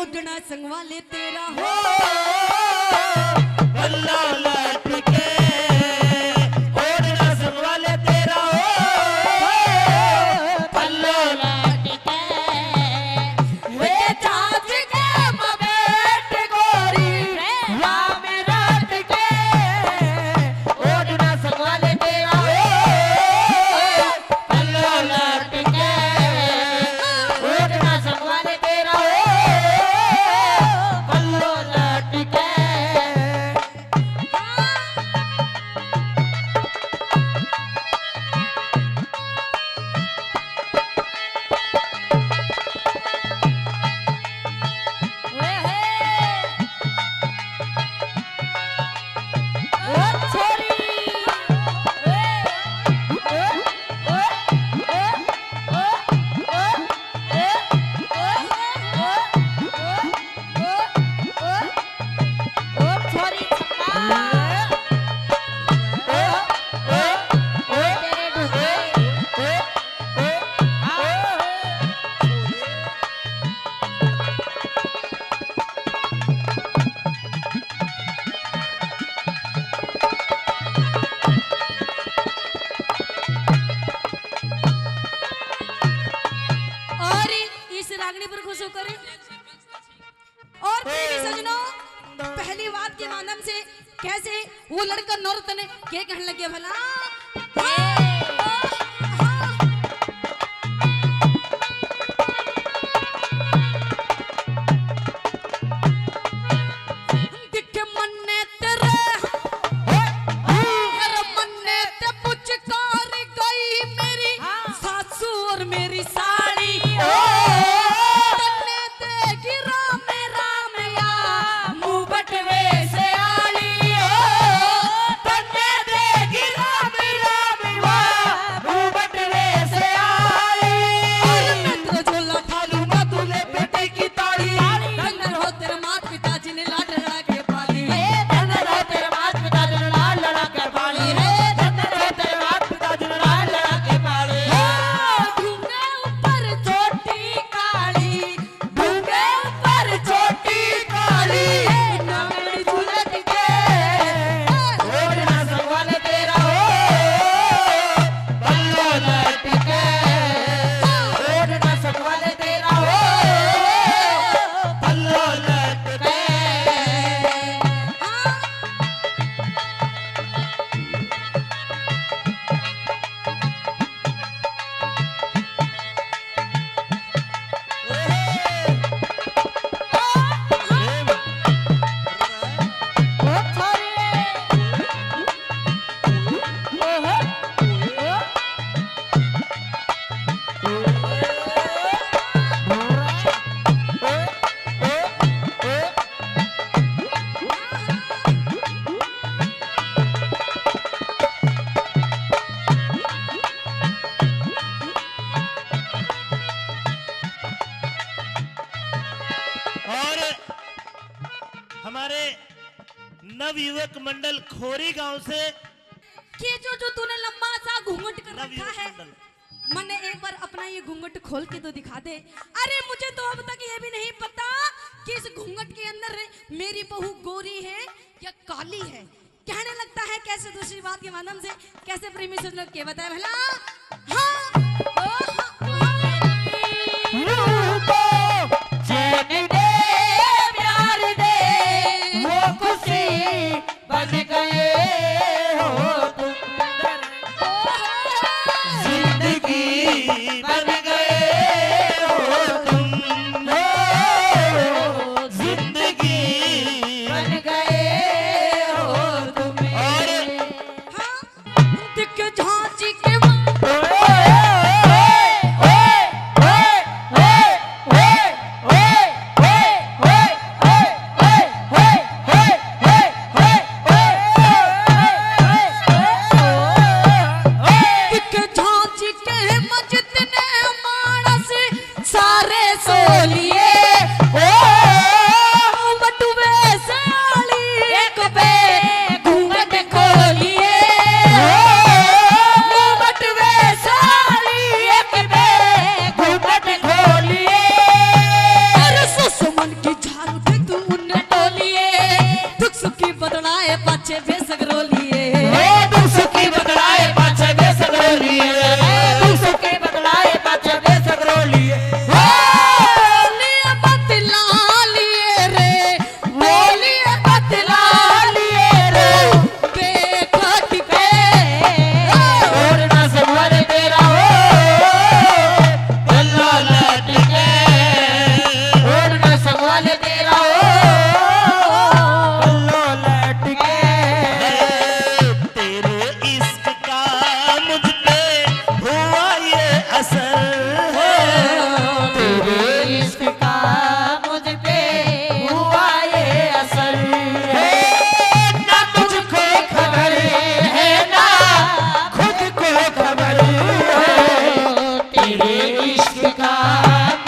ओढ़ना संगवाले तेरा हो पल्ला लटके ओढ़ना संगवाले तेरा हो पल्ला लटके वे चाच के मबेट गोरी राम रटके ओढ़ना संगवाले तेरा हो पल्ला लटके ओढ़ना संगवाले तेरा हो पल्लो लटके पर खुश होकर और प्रेमी सजनों पहली बात के माध्यम से कैसे वो लड़का नौरतन के कहने लगे भला हमारे नवयुवक मंडल खोरी गांव से कि जो तूने लंबा सा घूंघट कर रखा है मैंने एक बार अपना ये घूंघट खोल के तो दिखा दे। अरे मुझे तो अब तक ये भी नहीं पता कि इस घूंघट के अंदर मेरी बहू गोरी है या काली है। कहने लगता है कैसे दूसरी बात के माध्यम से कैसे प्रेमी सजनों के बताए भला बन गए हो तुम जिंदगी बन गए हो तुम जिंदगी बन गए हो तुम और दिख झांची के पाछे बेसगरो लिए दुख सुखी बदलाए पाछे बेसगरो लिए दुख सुखी बदलाए पाछे बेसगरो लिए बोलिए बतला लिए रे बोलिए बतला लिए रे बेखट पे और ना संभाले तेरा हो गल्ला लट के और ना संभाले तेरा हो गल्ला लट के तेरे इश्क का मुझ पे हुआ ये असर तेरे इश्क का मुझ पे हुआ ये असर है ना तुझको खबर है ना खुद को खबर है तेरे इश्क का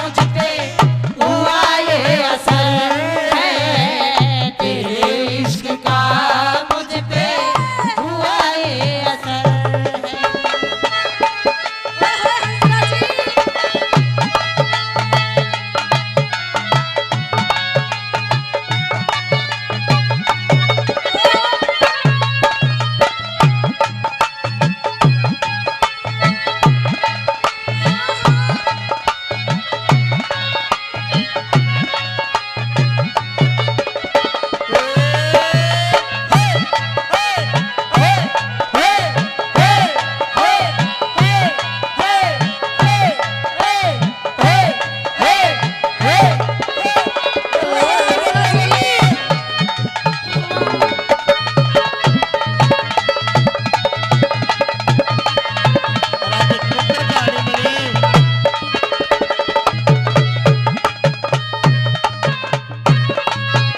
मुझ पे हुआ ये असर है तेरे इश्क का मुझ पे हुआ ये असर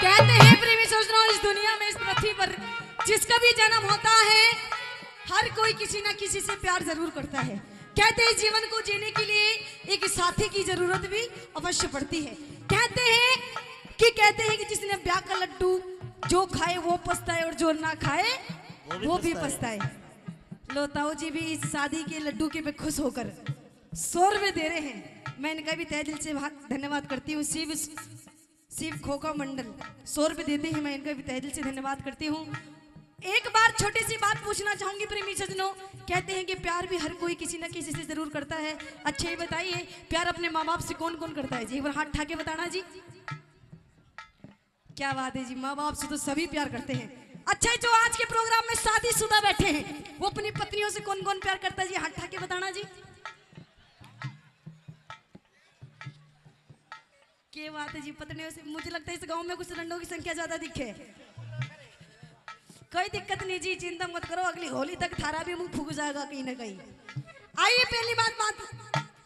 कहते हैं प्रेमी सज्जनों, इस दुनिया में इस पृथ्वी पर जिसका भी जन्म होता है हर कोई किसी ना किसी से प्यार जरूर करता है। कहते हैं जीवन को जीने के लिए एक साथी की जरूरत भी अवश्य पड़ती है। कहते हैं कि जिसने ब्याह का लड्डू जो खाए वो पछताए और जो ना खाए वो भी पछताए। लो ताऊ जी भी इस शादी के लड्डू के पे खुश होकर 100 रुपए दे रहे हैं। मैं इनका भी तहे दिल से धन्यवाद करती हूँ। शिव खोखा मंडल 100 रुपए देते हैं, मैं इनका भी तहे दिल से धन्यवाद करती हूँ। एक बार छोटी सी बात पूछना चाहूंगी प्रेमी सज्जनों। कहते हैं कि प्यार भी हर कोई किसी न किसी से जरूर करता है। अच्छा ये बताइए, प्यार अपने माँ बाप से कौन कौन करता है जी? एक बार हाथ ठाके बताना जी। क्या बात है जी, माँ बाप से तो सभी प्यार करते हैं। अच्छा जो आज के प्रोग्राम में शादीशुदा बैठे हैं वो अपनी पत्नियों से कौन कौन प्यार करता है जी? हाथ ठाके बताना जी। क्या बात है जी, पत्नियों से। मुझे लगता है इस गांव में कुछ लंडों की संख्या ज्यादा दिखे। कोई दिक्कत नहीं जी, चिंता मत करो, अगली होली तक थारा भी मुंह फूक जाएगा कहीं ना कहीं। आइए पहली बात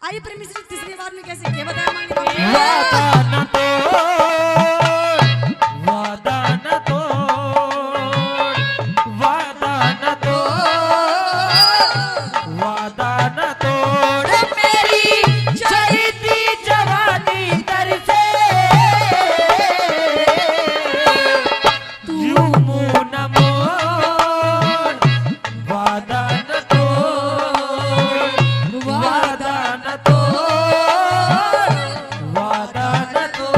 आइए प्रेमी श्री तीसरी बात में कैसे ये बताया मांगे वादा न तोड़ मेरी चढ़ती जवानी दर से तू मुंह न मोड़ वादा न तोड़ वादा न तोड़ वादा न तोड़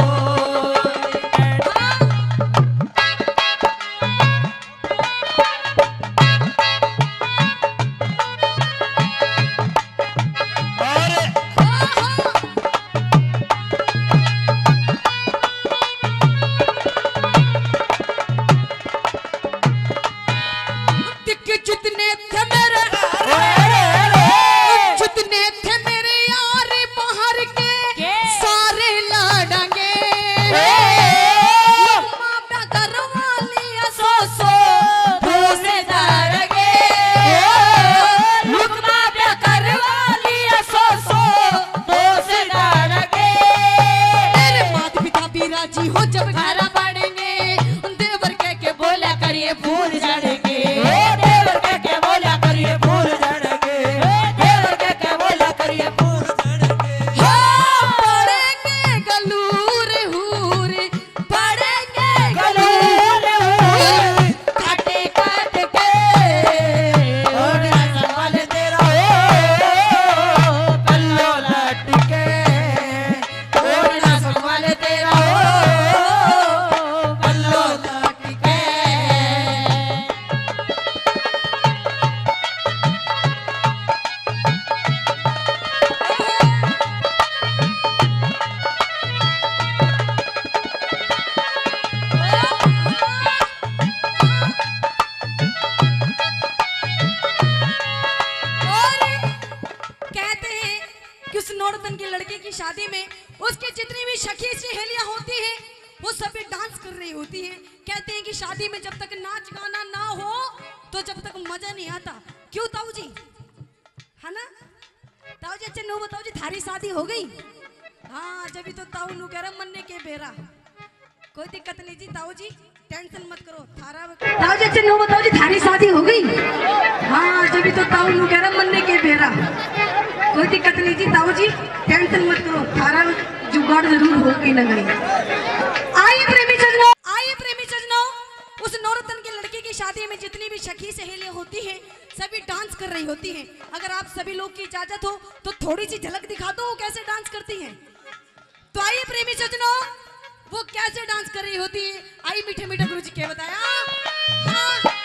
जितने थे मेरे यार बाहर के सारे लाडंगे सो से दारगे लुकमा प्या करवालिया सो से दारगे मेरे माता पिता भी राजी हो जब घर बढ़ेंगे। देवर कह के बोला करिए फूल झड़ेंगे। देवर कह के बोला करिए फूल झड़ेंगे देवर कह के बोला करिए फूल झड़ेंगे पड़ेंगे गलूर हूर पड़ेंगे गलूर हूर काटे काट के और ना संभाल तेरा हो पल्लो लटके और ना संभाल तेरा हो पल्लो लटके सखी सहेलियां होती हैं वो सभी डांस कर रही होती हैं। कहते हैं कि शादी में जब तक नाच गाना ना हो तो जब तक मजा नहीं आता। क्यों ताऊ जी, है ना? ताऊ जी अच्छा नो बताओ जी, थारी शादी हो गई? हाँ, जब तो ताऊ नु कह रहा मन्ने के बेरा, कोई दिक्कत नहीं जी ताऊ जी, टेंशन मत करो। थारा ताऊ जी अच्छा नो बताओ जी, थारी शादी हो गई? हाँ, जब तो ताऊ नु कह रहा मन्ने के बेरा, कोई दिक्कत नहीं जी ताऊ जी, टेंशन मत करो। थारा जुगाड़ जरूर हो गई ना गई। आइए प्रेमी सजनों, उस नौरतन की लड़की की शादी में जितनी भी सखी सहेलियां होती हैं सभी डांस कर रही होती हैं। अगर आप सभी लोग की इजाजत हो तो थोड़ी सी झलक दिखा दो वो कैसे डांस करती हैं। तो आइए प्रेमी सजनों, वो कैसे डांस कर रही होती है, आई मीठे मीठे गुरु जी के बताया। हाँ।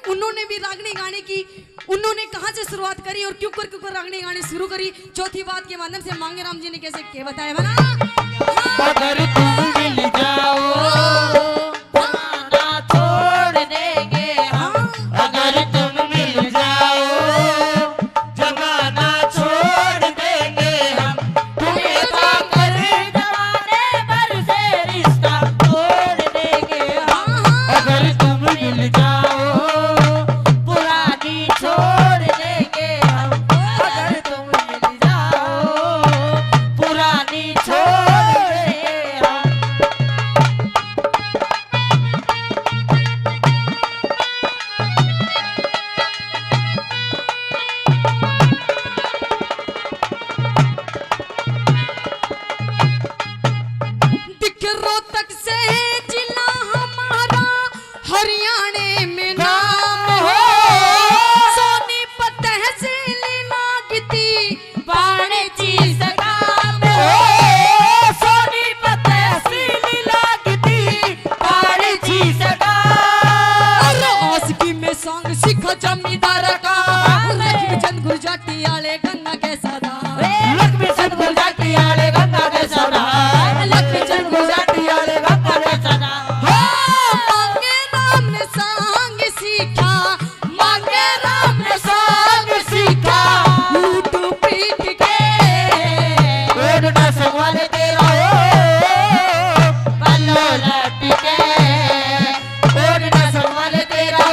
उन्होंने भी रागनी गाने की, उन्होंने कहां से शुरुआत करी और क्यों कर रागनी गाने शुरू करी, चौथी बात के माध्यम से मांगे राम जी ने कैसे क्या बताया बना। अगर तुम मिल जाओ ना छोड़ देंगे हम, अगर तुम मिल जाओ जमाना छोड़ देंगे हम, तुम्हें पाकर जमाने भर से रिश्ता तोड़ देंगे हम, अगर तुम मिल जाओ पुरानी छोड़ देंगे हम, अगर तुम मिल जाओ पुरानी छोड़ जमींदार का लक्ष्मी चंद गुरजाटी आले गंगा के सदा, लक्ष्मी चंद गुरजाटी आले गंगा के सदा, लक्ष्मी चंद गुरजाटी आले गंगा के सदा। मांगे राम ने सांग सीखा, मांगे राम ने सांग सीखा, लूट पीट के ओढ़ना संभाले तेरा हो पल्लो लटके, ओढ़ना संभाले तेरा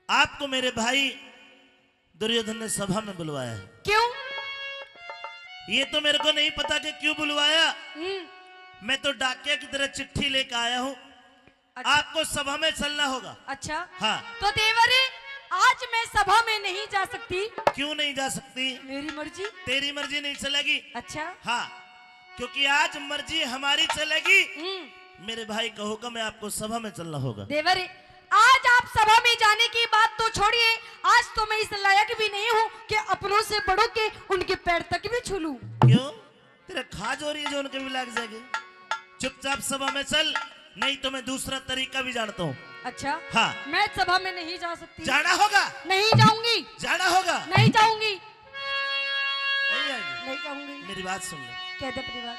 आपको मेरे भाई दुर्योधन ने सभा में बुलवाया है। क्यों? ये तो मेरे को नहीं पता कि क्यों बुलवाया। मैं तो डाकिया की तरह चिट्ठी लेकर आया हूँ। अच्छा। आपको सभा में चलना होगा। अच्छा हाँ। तो देवरे आज मैं सभा में नहीं जा सकती। क्यों नहीं जा सकती? मेरी मर्जी। तेरी मर्जी नहीं चलेगी। अच्छा हाँ, क्योंकि आज मर्जी हमारी चलेगी। मेरे भाई का हुक्म है, आपको सभा में चलना होगा। देवरे आज आप सभा में जाने की बात तो छोड़िए, आज तो मैं इस लायक भी नहीं हूँ कि अपनों से बड़ों के उनके पैर तक भी छू लूं। क्यों? तेरा खाज हो रही है जो उनके भी लग जाएगी। चुपचाप सभा में चल, नहीं तो मैं दूसरा तरीका भी जानता हूँ। अच्छा हाँ, मैं सभा में नहीं जा सकती। जाना होगा। नहीं जाऊंगी। जाना होगा। नहीं जाऊंगी। नहीं जाएगी। नहीं जाऊंगी। मेरी बात सुन ले। कह दे अपनी बात।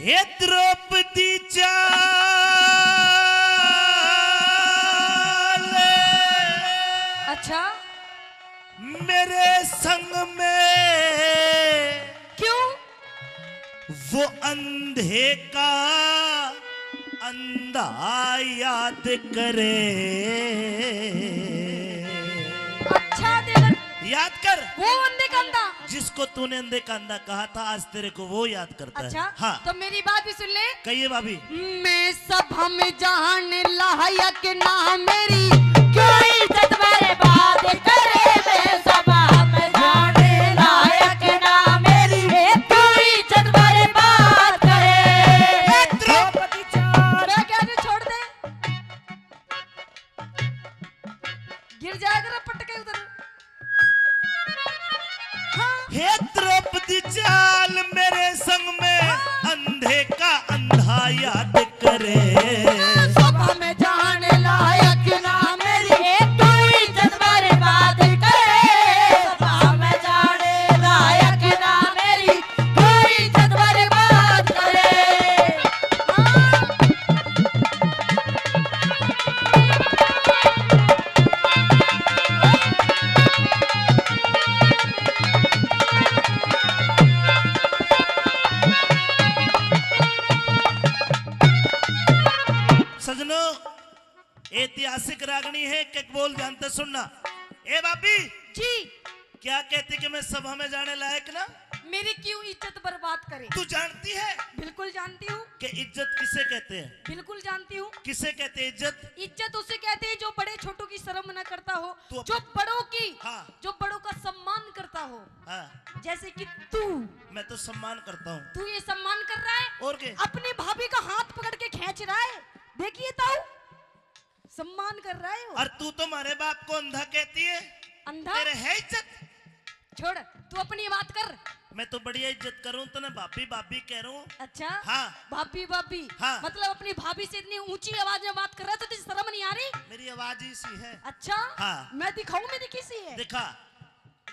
हे द्रौपदी चाल अच्छा मेरे संग में, क्यों? वो अंधे का अंधा याद करे। अच्छा देवर, याद कर वो अंधे का अंधा जिसको तूने अंधे का अंधा कहा था, आज तेरे को वो याद करता अच्छा है। हाँ तो मेरी बात भी सुन ले। कहिए भाभी। मैं सब हम जान लायक ना मेरी क्यों इज्जत मेरे बात करे। मैं सब हम जान लायक ना मेरी क्यों इज्जत मेरे बात करे। द्रौपदी चाल मैं क्या नहीं छोड़ दे, गिर जाएगा ना पटके उधर। हाँ हे द्रौपदी चाल मेरे संग में, अंधे का अंधा याद करे। सब हम जान लायक ना मेरी क्यों इज्जत मेरे बात करे। सब हम जान लायक ना मेरी क्यों इज्जत मेरे बात करे। सजनों ऐतिहासिक रागनी है कि बोल जानते सुनना। ए भाभी जी, क्या कहती कि मैं सभा में जाने लायक ना? मेरी क्यों इज्जत बर्बाद करे। तू जानती है बिल्कुल जानती हूँ, कि इज्जत किसे कहते हैं? बिल्कुल जानती हूँ। किसे कहते हैं इज्जत? इज्जत उसे कहते हैं जो बड़े छोटों की शर्म न करता हो, तू जो बड़ों की, हाँ। जो बड़ों का सम्मान करता हो। हाँ जैसे कि तू मैं तो सम्मान करता हूँ। तू ये सम्मान कर रहा है, और क्या? अपनी भाभी का हाथ पकड़ के खींच रहा है। देखिए ताऊ, सम्मान कर रहा है वो। और तू तो हमारे बाप को अंधा कहती है। अंधा तेरे है इज्जत? छोड़, तू अपनी बात कर। मैं तो बढ़िया इज्जत करूँ तो ना भाभी भाभी कह रहा हूँ। अच्छा हाँ भाभी भाभी, हाँ। मतलब अपनी भाभी से इतनी ऊंची आवाज में बात कर रहा है तो तुझे शर्म नहीं आ रही? मेरी आवाज ही सी है। अच्छा हाँ। मैं दिखाऊं मेरी किसी है देखा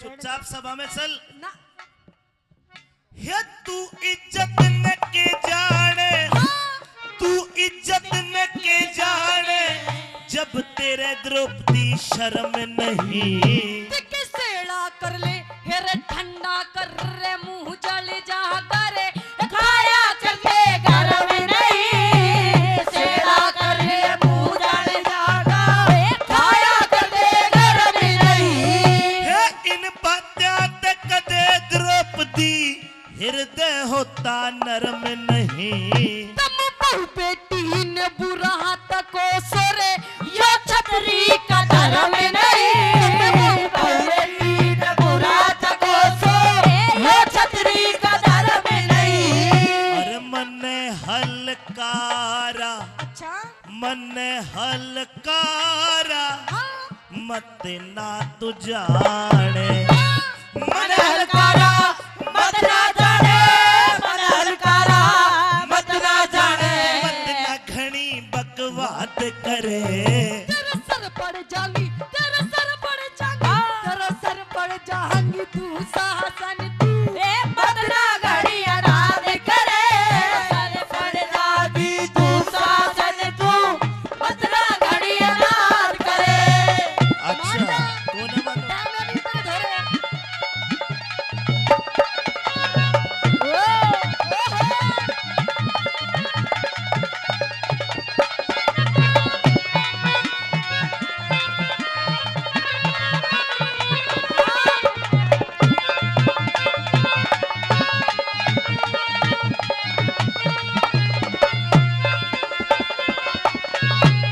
चुपचाप सभा में चल। ना। हे तू इज्जत न के जाने, तू इज्जत न के जाने, जब तेरे द्रौपदी शर्म नहीं। सेड़ा कर ले हेरे ठंडा कर रे मुंह जल जा करे खाया करके घर में नहीं। सेड़ा कर ले मुंह जल जागा खाया करके घर में नहीं। हे इन बात्यां ते कदे द्रौपदी हृदय होता नरम नहीं। तम बहु बेटी ने बुरा तको सोरे यो छतरी का धर्म नहीं। बुरा तको सो यो छतरी का धर्म नहीं। अरे मन हलकारा, अच्छा मन हलकारा, हाँ मत ना तू जाने। मन हलकारा मत ना जाने। मन हलकारा मत ना जाने। मत ना घनी बकवाद करे। तेरा सर पड़ जाएगी, तेरा सर पड़ जाएगी, तेरा सर पड़ जाएगी तू साहसन तू। ए बदला घड़ी अनाद करे। सर पड़ जागी तू शासन तू। बदला घड़ी अनाद करे। अच्छा कौन है मानो? टाइम अभी तक धरे। ओ, ओहो।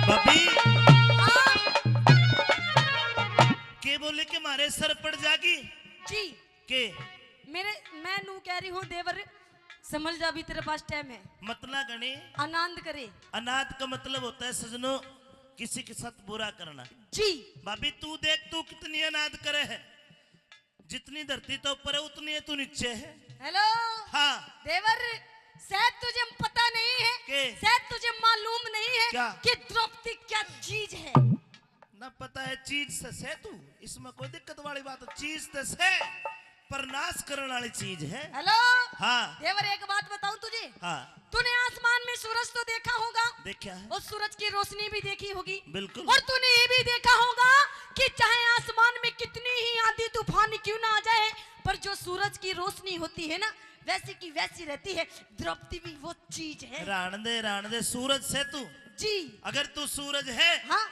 भाभी हाँ, के बोले कि मारे सर पड़ जागी जी के? मैं नू कह रही हूँ देवर, समझ जा अभी तेरे पास टाइम है। मतला गणे आनंद करे अनाथ का मतलब होता है सजनों किसी के साथ बुरा करना। जी। भाभी तू देख तू कितनी अनाथ करे है। जितनी धरती तो ऊपर है उतनी है तू नीचे है। हेलो हाँ देवर, शायद तुझे पता नहीं है, के? शायद तुझे मालूम नहीं है क्या? कि द्रौपदी क्या चीज है। ना पता है चीज से तू, इसमें कोई दिक्कत वाली बात है। चीज से प्रनाश करने वाली चीज है। हेलो हाँ देवर, एक बात बताऊं तुझे, हाँ तूने आसमान में सूरज तो देखा होगा, देखा है और सूरज की रोशनी भी देखी होगी, बिल्कुल। और तूने ये भी देखा होगा कि चाहे आसमान में कितनी ही आंधी तूफान क्यों ना आ जाए, पर जो सूरज की रोशनी होती है ना, वैसी की वैसी रहती है। द्रौपदी भी वो चीज है। राण दे सूरज से तू, जी अगर तू सूरज है हाँ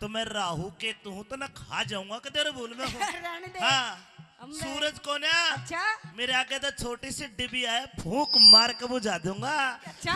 तो मैं राहु के तू हूं तो ना खा जाऊंगा कि तेरे बोल में हूं। रहने दे। हाँ अम्बे। सूरज को ना अच्छा मेरे आगे तो छोटी सी डिब्बी है, फूंक मार के बुझा दूंगा। अच्छा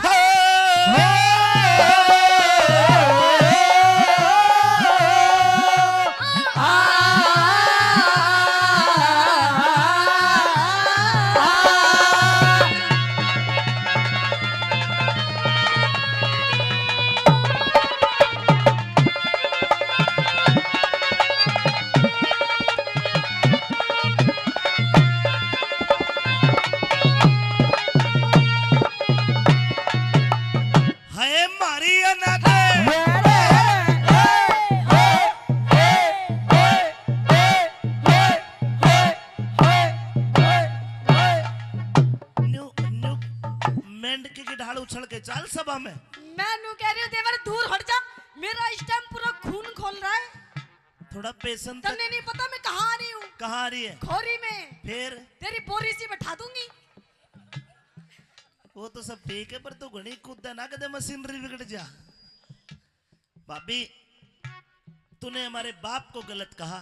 है मारी अनाथे न्यू न्यू मेंढके की ढाल उछल के चाल सभा में। मैं नू कह रही हूँ देवर, दूर हट जा, मेरा इस टाइम पूरा खून खोल रहा है। थोड़ा पेशन तक। तन्ने नहीं पता मैं कहाँ आ रही हूँ, कहाँ आ रही है खोरी में। फिर? तेरी बोरी सी बैठा दूंगी। वो तो सब ठीक है, पर तू घड़ी कूदा ना कदे मशीनरी बिगड़ जा। भाभी तूने हमारे बाप को गलत कहा,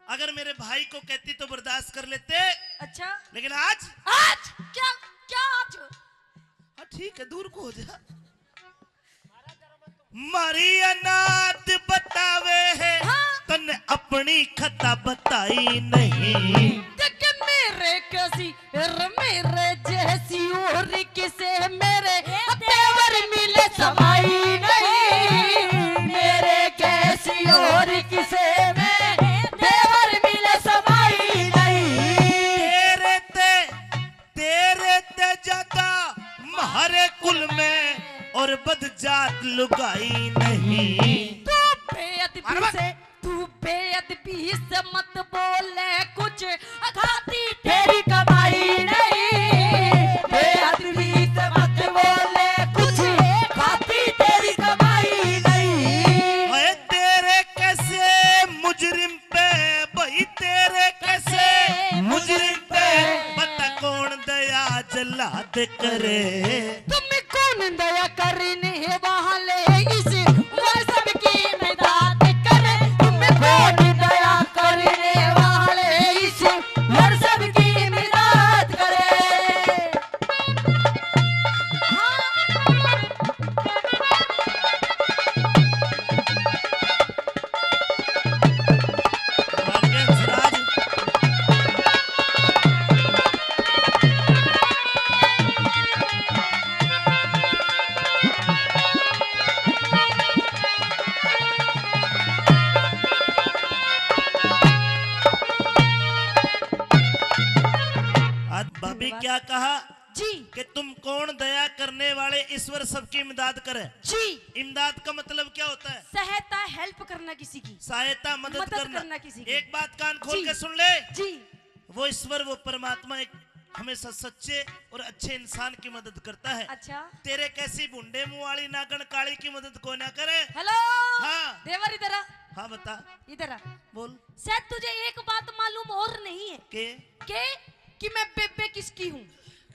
अगर मेरे भाई को कहती तो बर्दाश्त कर लेते, अच्छा लेकिन आज आज क्या क्या आज? हाँ ठीक है, दूर को हो जा। मारी अनाथ बतावे है हाँ। तने अपनी खता बताई नहीं। देख मेरे कैसी मेरे जैसी और किसे मेरे तेवर मिले समाई नहीं। मेरे कैसी और किसे में तेवर मिले समाई नहीं। तेरे ते ज्यादा हमारे कुल में और बदजात लुगाई नहीं। तू बेअदबी से मत बोले कुछ, खाती तेरी कमाई नहीं। बेअदबी से मत बोले कुछ, खाती तेरी कमाई नहीं। ओए तेरे कैसे मुजरिम पे भाई, तेरे कैसे मुजरिम पे बता कौन दया जल्लाद करे। तुम कौन दया करने वाले इस मजहब की मदद करे। तुम कौन दया करने वाले इस मजहब की मदद करे। सिराज आज भाभी क्या कहा जी कि तुम कौन दया करने वाले ईश्वर सबकी इमदाद करे। जी इमदाद का मतलब क्या होता है? सहायता, हेल्प करना किसी की, सहायता, मदद मदद करना। करना किसी की। एक बात कान खोल जी। के सुन ले, जी वो ईश्वर, वो परमात्मा एक हमेशा सच्चे और अच्छे इंसान की मदद करता है। अच्छा तेरे कैसी भुंडे मुंह वाली नागन काली की मदद को ना करे। हेलो हाँ। देवर इधर आ, हाँ बता, इधर आ। बोल। शायद तुझे एक बात मालूम और नहीं है के कि मैं बेबे किसकी हूँ,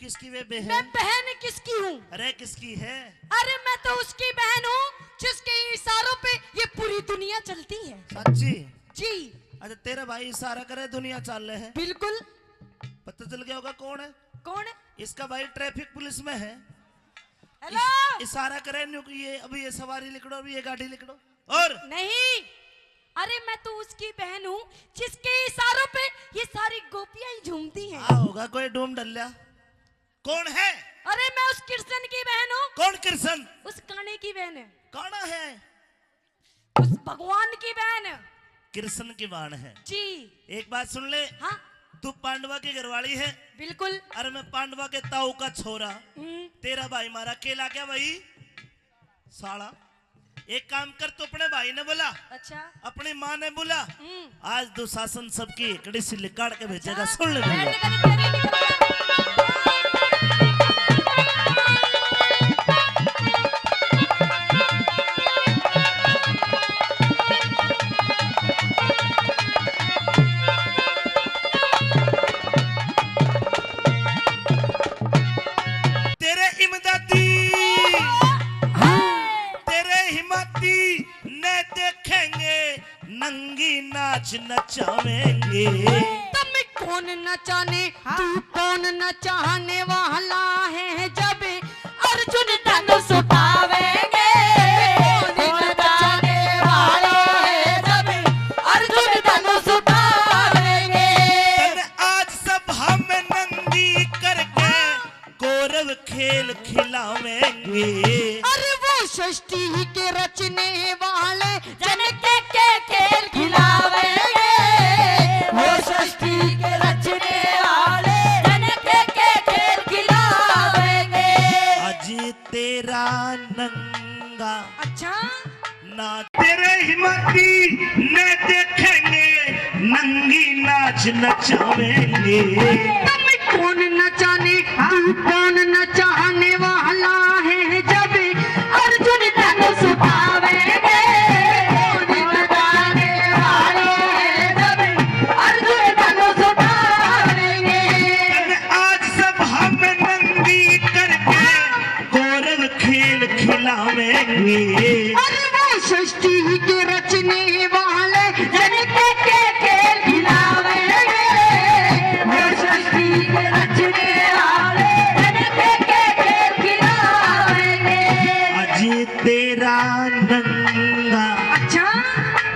किसकी बेबे है? मैं बहन किसकी हूँ। अरे किसकी है? अरे मैं तो उसकी बहन हूँ जिसके इशारों पे ये पूरी दुनिया चलती है। सच्ची? जी अच्छा तेरा भाई इशारा करे दुनिया चल रहे हैं, बिल्कुल। पता चल गया होगा कौन है? कौन है? इसका भाई ट्रैफिक पुलिस में है। हेलो इशारा करे न्यू कि ये अभी ये सवारी लिख दो, अभी ये गाड़ी लिख दो। और नहीं, अरे मैं तो उसकी बहन हूँ जिसके इशारों पे ये सारी गोपियां ही झूमती हैं। होगा कोई डूम डल्ला। कौन है? अरे मैं उस कृष्ण की बहन हूँ। कौन कृष्ण? उस काने की बहन है, कौन है? उस भगवान की बहन है। कृष्ण की बाण है। जी एक बात सुन ले, हाँ तू पांडवा की घरवाली है। बिल्कुल। अरे मैं पांडवा के ताऊ का छोरा, हम्म, तेरा भाई मारा केला क्या भाई साला। एक काम कर, तो अपने भाई ने बोला, अच्छा अपनी माँ ने बोला, आज दुशासन सबकी एकड़ी सी लिकाड़ के भेजेगा। अच्छा। सुन ले बैठ भैया। लेकर तेरी निकल। तेरे इमदादी तेरे हिम्मती ने देखेंगे, नंगी नाच नचावेंगे। तुम कौन नचाने, तू कौन नचाने वाला है, जब अर्जुन धनुष उठावेंगे। कौन नचाने वाला है, जब अर्जुन धनुष उठावेंगे। तन आज सभा में नंगी करके कौरव खेल खिलावेंगे। अरे वो षष्ठी के रचने वाले जन के खेल खिलावेंगे। वो षष्ठी के रचने वाले जन के खेल खिलावेंगे। आज तेरा नंगा अच्छा ना तेरे हिम्मती ने देखेंगे, नंगी नाच नचावेंगे। तुम कौन नचाने, तू कौन नचाने वाला है, जब अर्जुन धनुष उठावेंगे। कौन नचाने वाला है, जब अर्जुन धनुष उठावेंगे। तन आज सभा में नंगी करके कौरव खेल खिलावेंगे। अरे वो षष्ठी के रचने वाले जन के खेल खिलावेंगे। वो षष्ठी के रचने वाले जन के खेल खिलावेंगे। आज तेरा नंगा अच्छा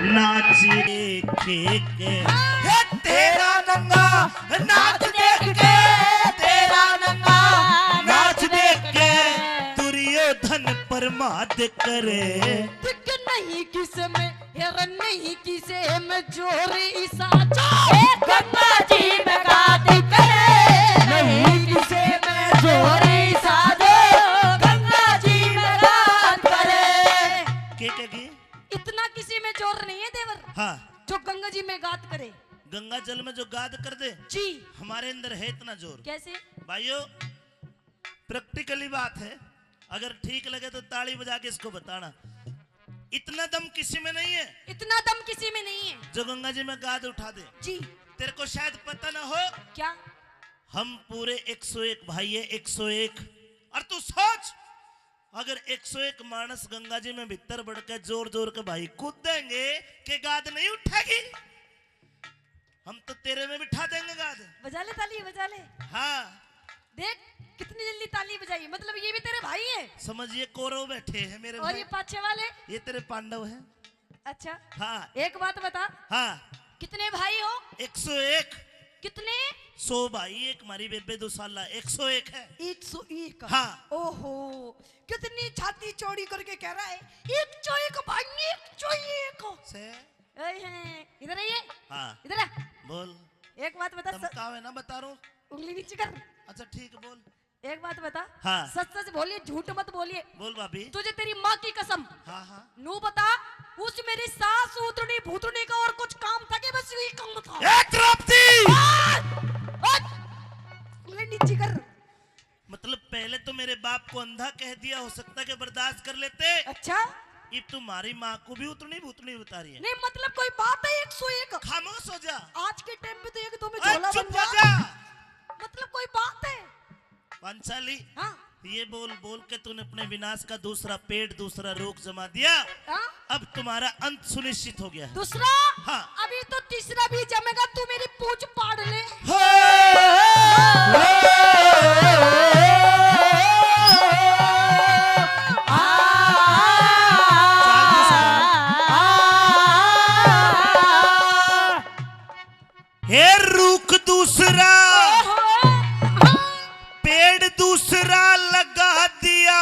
नाच देखे के, हे तेरा नंगा नाच देख के, तेरा नंगा नाच देख के दुर्योधन प्रमाद करे। दिख नहीं किसे में, यार नहीं किसे में, जोरी साचो गंगा जी में गात करे। नहीं किसे में जोरी साजो गंगा जी में गात करे। के इतना किसी में जोर नहीं है देवर, हाँ, जो गंगा जी में गात करे। गंगा जल में जो गाद कर दे, जी हमारे अंदर है इतना जोर। कैसे? भाइयों प्रैक्टिकली बात है, अगर ठीक लगे तो ताली बजा के इसको बताना। इतना दम किसी में नहीं है इतना दम किसी में नहीं है जो गंगा जी में गाद उठा दे। जी। तेरे को शायद पता ना हो, क्या? हम पूरे 101 भाई है, 101। और तू सोच, अगर 101 मानस गंगा जी में भीतर बढ़ के जोर जोर के भाई कूद देंगे कि गाद नहीं उठेगी। हम तो तेरे में बिठा देंगे गाद। बजा ले ताली, बजा ले। हाँ, देख कितनी जल्दी ताली बजाई, मतलब ये भी तेरे भाई है। समझिए कौरव बैठे हैं मेरे और भाई। ये पाछे वाले? ये तेरे पांडव हैं। अच्छा हाँ एक बात बता, हाँ, कितने भाई हो? 101। कितने? 100 भाई, एक हमारी बेबे 2 साल, 101 है। 101? हाँ। ओहो, कितनी छाती चौड़ी करके कह रहा है 101 भाई, 101 से इधर आइए। हाँ, इधर आ। बोल। एक बात बता, तुम कहाँ है ना बता रहा हूँ। उंगली नीचे कर। अच्छा ठीक, बोल। एक बात बता, हाँ। सच सच बोलिए, झूठ मत बोलिए। बोल भाभी। तुझे तेरी माँ की कसम, हाँ हाँ, नू बता, उस मेरी सास उतरनी भूतनी का और कुछ काम था कि बस यही काम था? उंगली नीचे कर। मतलब पहले तो मेरे बाप को अंधा कह दिया, हो सकता है कि बर्दाश्त कर लेते। अच्छा अब तुम्हारी माँ को भी उतनी भूतनी बता रही है। नहीं, मतलब कोई बात है 101? खामोश हो जा। आज के टाइम पे तो एक दो में अरे झोला चुप बन हो जा। जा। मतलब कोई बात है? पांचाली, हाँ ये बोल बोल के तूने अपने विनाश का दूसरा पेड़, दूसरा रोग जमा दिया। हाँ? अब तुम्हारा अंत सुनिश्चित हो गया है। दूसरा? हाँ। अभी तो तीसरा भी जमेगा, तू मेरी पूंछ पाड़ ले। हे रूख दूसरा, पेड़ दूसरा लगा दिया,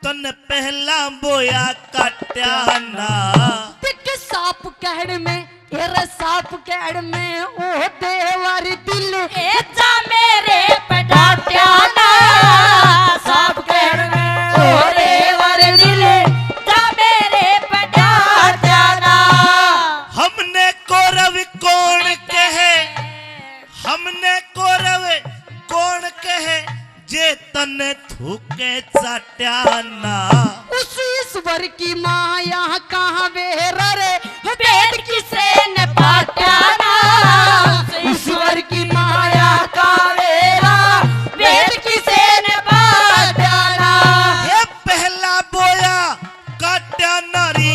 तन पहला बोया काट्या ना। दिख सांप कहड़ में, येरे सांप कहड़ में, ओ देवर मैं कौरव कौन कहे जे तने थूके चाट्याना। उस ईश्वर की माया कहाँ वेरा रे वेद किसे न पाट्याना। ईश्वर की माया का वेरा वेद किसे न पाट्याना। ये पहला बोया काट्याना री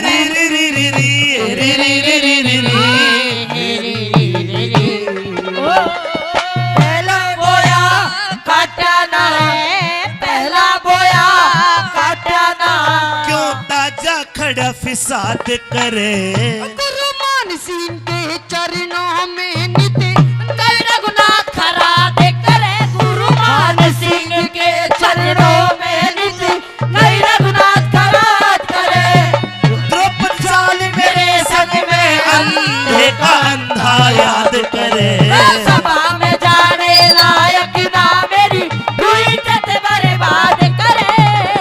री री री री री री री री री री। पहला बोया काट्याना रे पहला बोया काट्याना। क्यों ताजा खड़ा फिसाद करे। गुरु मान सिंह के चरणों में नित कई रघुनाथ खरा दे करे। गुरु मान सिंह के चरणों में नित कई रघुनाथ खरा करे। द्रौपदी चाल मेरे संग में अंधे का अंधा याद करे। सभा में जाने लायक ना मेरी हुई इज्जत बर्बाद करे।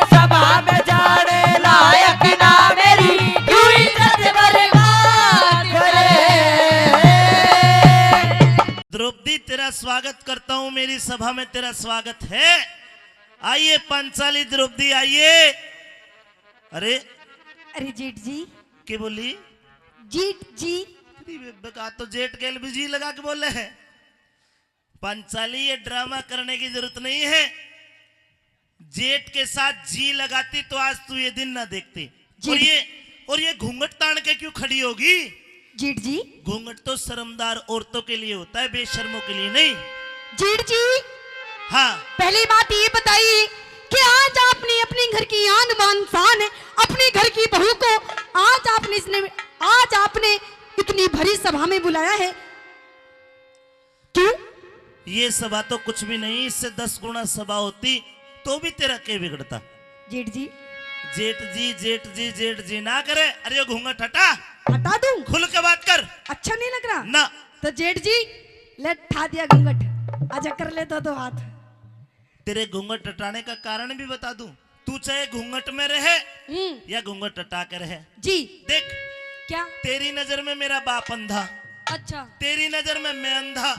सभा में जाने लायक ना मेरी हुई इज्जत बर्बाद करे। द्रौपदी तेरा स्वागत करता हूँ, मेरी सभा में तेरा स्वागत है। आइए पांचाली द्रौपदी आइए। अरे अरे जेठ जी, क्या बोली? जीत जी, कहा तो जेठ केल भी जी लगा के बोले हैं। पांचाली ये ड्रामा करने की जरूरत नहीं है। जेठ के साथ जी लगाती तो आज तू ये दिन ना देखती। और ये घूंघट तान के क्यों खड़ी होगी? जेठ जी, घूंघट तो शर्मदार औरतों के लिए होता है, बेशर्मों के लिए नहीं। जेठ जी, हाँ पहली बात ये बताइए कि आज आपने अपने घर की आन बान शान अपने घर की बहू को आज आपने इतनी भरी सभा में बुलाया है, क्यों? ये सभा तो कुछ भी नहीं, इससे 10 गुना सभा होती तो भी तेरा क्या बिगड़ता। जेठ जी, जेठ जी जेठ जी जेठ जी ना करे। अरे घूंघट हटा, हटा दूं? खुल के बात कर। अच्छा नहीं लग रहा ना तो जेठ जी ले ठा दिया घूंघट। आजा कर ले तो हाथ। तेरे घूंघट हटाने का कारण भी बता दूं। तू चाहे घूंघट में रहे या घूंघट हटा कर रहे। जी, देख, क्या? तेरी नजर में मेरा बाप अंधा, अच्छा, तेरी नजर में मैं अंधा,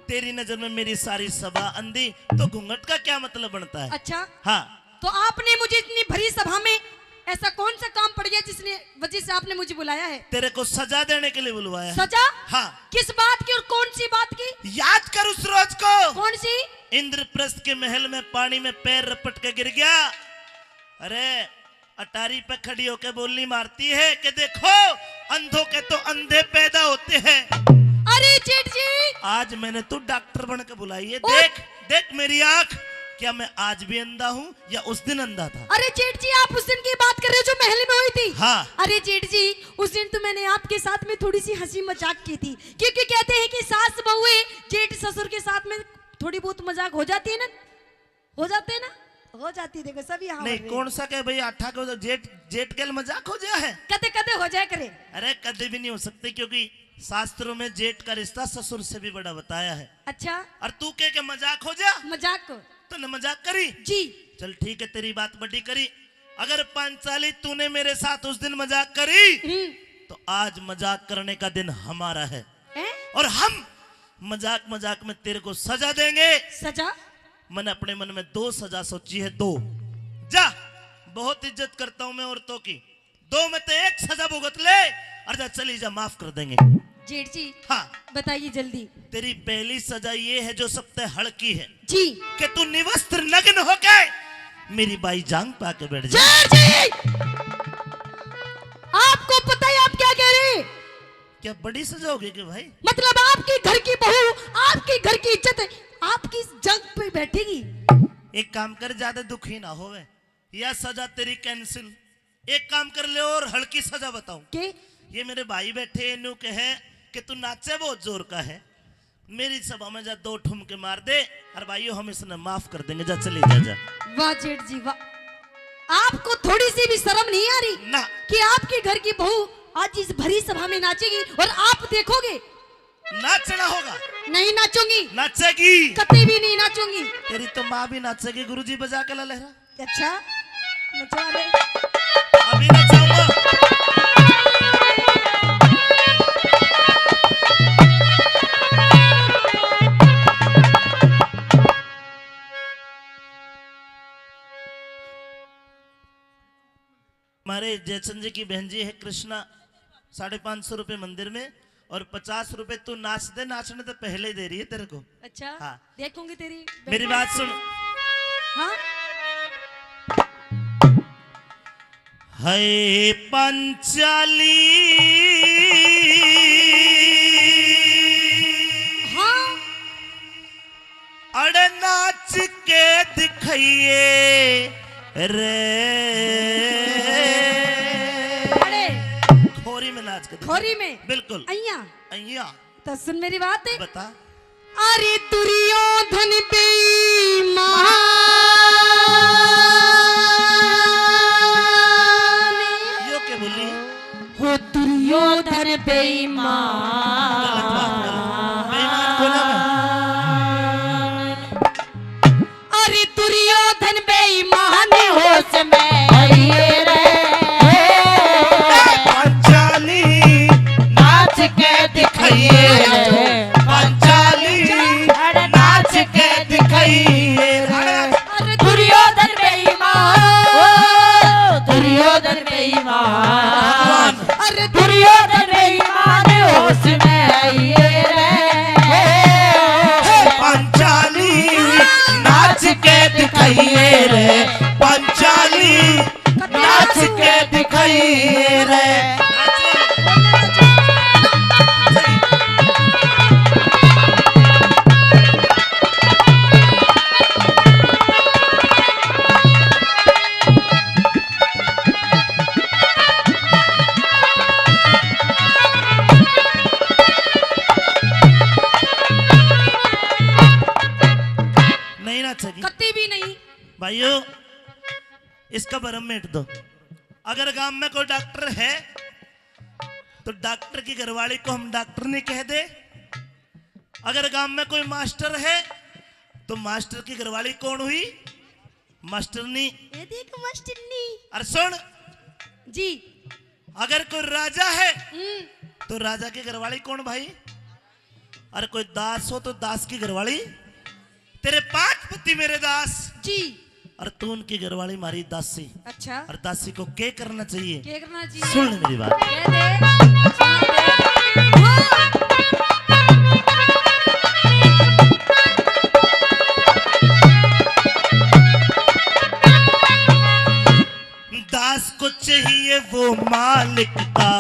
तेरी नजर में मेरी सारी सभा अंधी, तो घूंघट का क्या मतलब बनता है? अच्छा, हाँ तो आपने मुझे इतनी भरी सभा में ऐसा कौन सा काम पड़ गया जिसने वजह से आपने मुझे बुलाया है? तेरे को सजा देने के लिए बुलवाया है। सजा? हाँ। किस बात की और कौन सी बात की? याद कर उस रोज को। कौन सी? इंद्रप्रस्थ के महल में पानी में पैर रपट के गिर गया। अरे अटारी पे खड़ी होके बोली मारती है कि देखो अंधों के तो अंधे पैदा होते हैं। अरे जेठ जी, आज मैंने तो डॉक्टर बन के बुलाई है। देख देख मेरी आंख, क्या मैं आज भी अंधा हूँ या उस दिन अंधा था? अरे जेठ जी, आप उस दिन की बात कर रहे हो जो महल में हुई थी? हाँ। अरे जेठ जी, उस दिन तो मैंने आपके साथ में थोड़ी सी हंसी मजाक की थी, क्योंकि कहते हैं कि सास बहुए जेठ ससुर के साथ में थोड़ी बहुत मजाक हो जाती है ना, हो जाते हैं ना, हो जाती है। देखो सभी यहाँ नहीं, कौन सा कहे भाई आठा को जेठ जेठ के मजाक हो जाए है? कदे कदे हो जाए करे। अरे कदे भी नहीं हो सकते, क्योंकि शास्त्रों में जेठ का रिश्ता ससुर से भी बड़ा बताया है। अच्छा, और तू के मजाक हो जा मजाक को तो न मजाक करी जी। चल ठीक है, तेरी बात बड़ी करी। अगर पांचाली तूने मेरे साथ उस दिन मजाक करी तो आज मजाक करने का दिन हमारा है। और हम मजाक मजाक में तेरे को सजा देंगे। सजा? मैंने अपने मन में 2 सजा सोची है। 2 जा, बहुत इज्जत करता हूं मैं औरतों की। 2 में तो 1 सजा भुगत ले और जा, चली जा, माफ कर देंगे। जेठ जी, हाँ बताइए जल्दी। तेरी पहली सजा ये है जो सबसे हल्की है जी, कि तू निवस्त्र नग्न होके मेरी बाई जांग पा के बैठ जा। जेठ जी, आपको पता है आप क्या कह रहे हैं? क्या बड़ी सजा होगी कि भाई? मतलब आपके घर की बहू, आपके घर की इज्जत आपकी जंग पे बैठेगी? एक काम कर, ज्यादा दुखी ना होवे, या सजा तेरी कैंसिल। एक काम कर ले और हल्की सजा बताऊं। के? ये मेरे भाई बैठे इन्हों के है कि तू नाचे बहुत जोर का है, मेरी सभा में जा 2 ठुमके मार दे और भाइयों हम इसने माफ कर देंगे। जा चले जा जा। वाह जेठ जी वाह, आपको थोड़ी सी भी शर्म नहीं आ रही ना कि आपके घर की बहू आज इस भरी सभा में नाचेगी और आप देखोगे? नाचना होगा। नहीं नाचूंगी। नाचेगी। कभी भी नहीं नाचूंगी। तेरी तो माँ भी नाचेगी, गुरुजी बजा के ला लहरा। अच्छा, नचवा ले। अभी नचाऊंगा। हमारे जयचंद जी की बहन जी है कृष्णा, 550 रुपए मंदिर में और 50 रुपए तू नाच दे, नाचने तो पहले ही दे रही है तेरे को। अच्छा हाँ। देखूंगी तेरी मेरी बात सुन। हाँ है पंचाली हाँ अड़ नाच के दिखाइए रे, अरे खोरी में नाच के दिखाइए। खोरी में बिल्कुल अय्या अय्या। तो सुन मेरी बात है। बता। अरे दुर्योधन बेईमान यो के बोली हो, दुर्योधन बेईमान, गलत बात, गलत। बेईमान बोला मैं। अरे दुर्योधन बेईमान होश में आइए रे पंचाली नाच के दिखाइए रे, पंचाली नाच के दिखाइए रे। अरे दुर्योधन बेईमान, ओ दुर्योधन बेईमान, अरे दुर्योधन बेईमान होश में आइए रे पंचाली नाच के दिखाइए रे, पंचाली नाच के दिखाइए रे। नहीं नाचेगी कत्ती भी नहीं। भाइयों, इसका भरम मिट दो। अगर गांव में कोई डॉक्टर है तो डॉक्टर की घरवाली को हम डॉक्टर नहीं कह दे। अगर गांव में कोई मास्टर है तो मास्टर की घरवाली कौन हुई? मास्टरनी। ये देख मास्टरनी। अरे सुन, जी अगर कोई राजा है हम्म, तो राजा की घरवाली कौन भाई? अरे कोई दास हो तो दास की घरवाली। तेरे 5 पति मेरे दास, जी और तू उनकी घरवाली मारी दासी। अच्छा और दासी को क्या करना चाहिए? क्या करना चाहिए? सुन ले मेरी बात। कह दे, सुना दे। हाँ। दास को चाहिए वो मालिक का,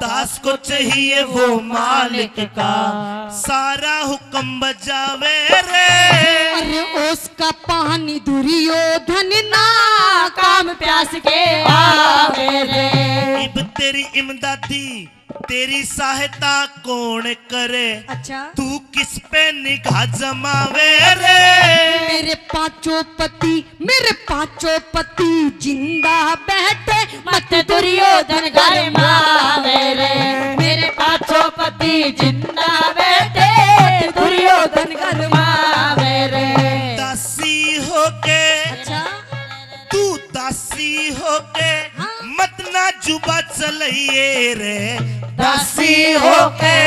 दास को चाहिए वो मालिक का, सारा हुक्म बजावे रे। अरे उसका पानी दुर्योधन ना काम प्यास के आवे रे, इब तेरी इमदादी तेरी सहायता कौन करे? अच्छा तू किस पे निगाह जमावे रे? मेरे पांचों पति जिंदा बैठे मत दुर्योधन घर मावे रे, मेरे पांचों पति जिंदा बैठे दुर्योधन घर मावे रे। दासी होके अच्छा तू दासी होके हाँ। मत ना जुबा चलाइए रे, दासी होके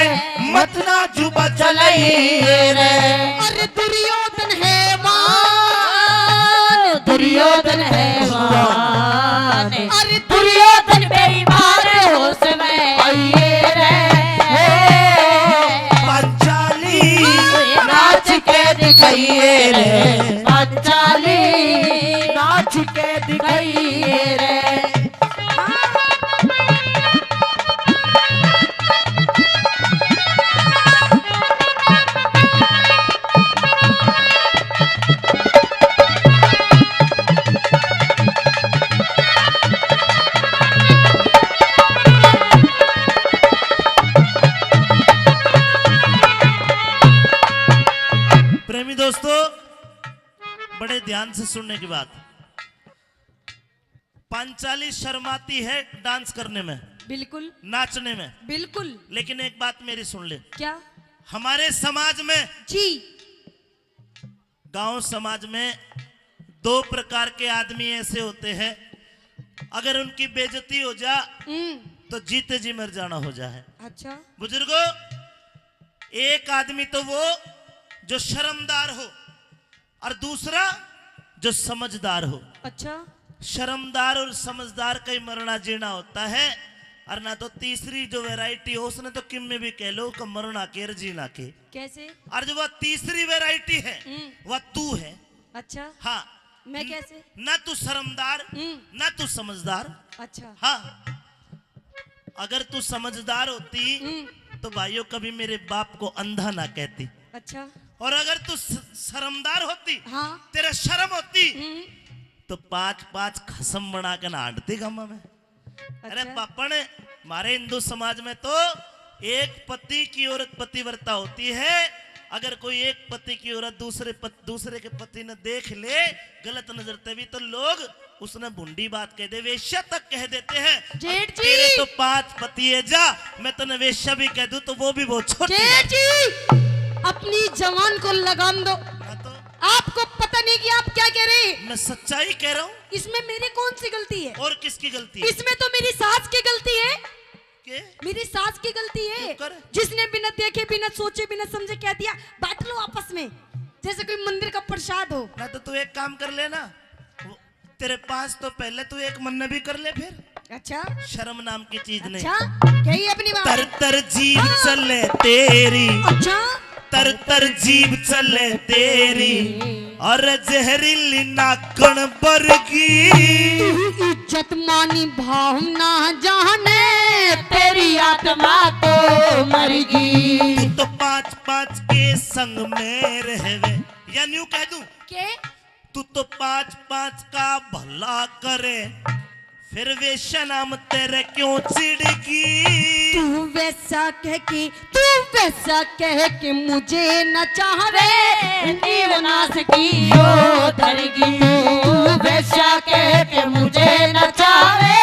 मत ना जुबा चलाइए रे। अरे दुर्योधन है मान, दुर्योधन है मान, अरे दुर्योधन बेईमान होश में आइए रे पंचाली नाच के दिखाइए रे, पंचाली नाच के दिखाइए रे। प्रेमी दोस्तों, बड़े ध्यान से सुनने की बात। पंचाली शर्माती है डांस करने में, बिल्कुल नाचने में, बिल्कुल। लेकिन एक बात मेरी सुन ले। क्या? हमारे समाज में, जी गांव समाज में 2 प्रकार के आदमी ऐसे होते हैं, अगर उनकी बेइज्जती हो जा तो जीते जी मर जाना हो जाए। अच्छा बुजुर्गों, एक आदमी तो वो जो शर्मदार हो और दूसरा जो समझदार हो। अच्छा शर्मदार और समझदार का ही मरना जीना होता है, और ना तो तीसरी जो वैरायटी हो उसने तो किम में भी कह लो कि मरना के और जीना के। कैसे? और जो वह तीसरी वैरायटी है वह तू है। अच्छा, हाँ, मैं कैसे? ना तू शर्मदार ना तू समझदार। अच्छा, हाँ, अगर तू समझदार होती तो भाइयों कभी मेरे बाप को अंधा ना कहती। अच्छा, और अगर तू शर्मदार होती, हाँ, तेरा शर्म होती, तो 5-5 खसम बना के नाटती गम्मा में। अरे अच्छा। पापन, हमारे हिंदू समाज में तो एक पति की औरत पतिव्रता होती है। अगर कोई एक पति की औरत दूसरे के पति ने देख ले गलत नजर तभी तो लोग उसने बुंडी बात कह दे, वेश्या तक कह देते हैं। जेठ जी, तेरे तो 5 पति है, जा मैं तो वेश्या भी कह दूं तो वो भी बहुत छोटी जेठ जी, अपनी जवान को लगाम दो। तो आपको पता नहीं कि आप क्या कह रहे हैं। मैं सच्चाई कह रहा हूँ। इसमें मेरी कौन सी गलती है? और किसकी गलती है? इसमें तो मेरी सास की गलती है। के? मेरी सास की गलती है, चुप कर। जिसने बिना देखे बिना सोचे बिना समझे कह दिया बांट लो आपस में, जैसे कोई मंदिर का प्रसाद हो। ना तो तू एक काम कर लेना, तेरे पास तो पहले तू एक मन्ना भी कर ले फिर। अच्छा, शर्म नाम की चीज नहीं। अच्छा, यही अपनी बात। तर तर जीव चले तेरी, अच्छा, तर तर जीव चले तेरी, और जहरीली नाकण बरगी। इज्जत मानी भावना जाने, तेरी आत्मा तो मरगी। तू तो 5-5 के संग में रहवे, या न्यू कह दूं के तू तो 5-5 का भला करे, फिर वेश्या नाम तेरे क्यों चिड़गी। तू वैसा कह के मुझे न चाहे, नीवनाश की ओ धरगी। तू वैसा कह के मुझे न चाहे,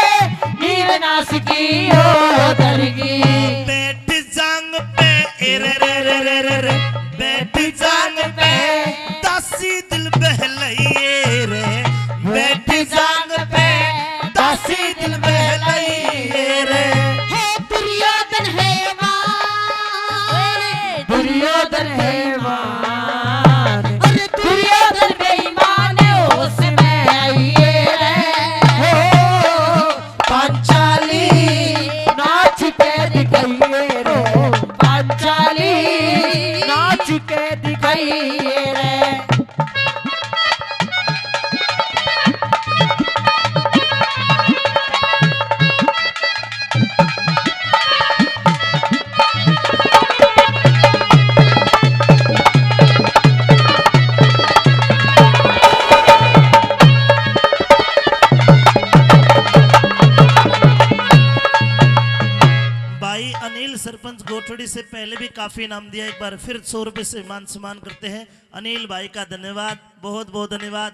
नीवनाश की ओ धरगी। बैठ जांग पे रे रे रे रे रे रे, बैठ जांग पे दासी दिल बहलाइए रे, बैठ जांग पे दासी दिल बहलाइए रे। हो दुर्योधन है दुर्योधन है अरे दुर्योधन बेईमान होश में आइए रे। पांचाली नाच के दिखाइए रे, पांचाली नाच के दिखाइए रे। भाई अनिल सरपंच गोठड़ी से पहले भी काफी इनाम दिया, एक बार फिर 100 रुपए से मान सम्मान करते हैं अनिल भाई का। धन्यवाद, बहुत बहुत धन्यवाद।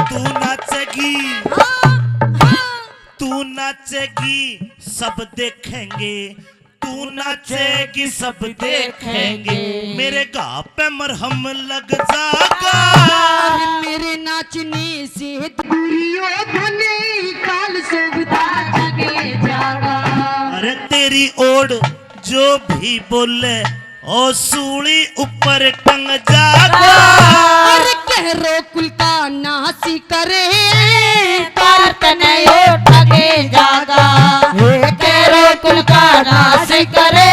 तू नाचेगी, तू नाचेगी सब देखेंगे, तू नाचेगी सब देखेंगे, मेरे घाव पे मरहम लग जाएगा। मेरे नाचने से दुर्योधन काल सुविधा जगे जागा। अरे तेरी ओर जो भी बोले ओ सूली ऊपर टंग जागा। अरे कह रो कुल का नासी करे, तने ठगे जागा। तेरो कुल का नाश करे,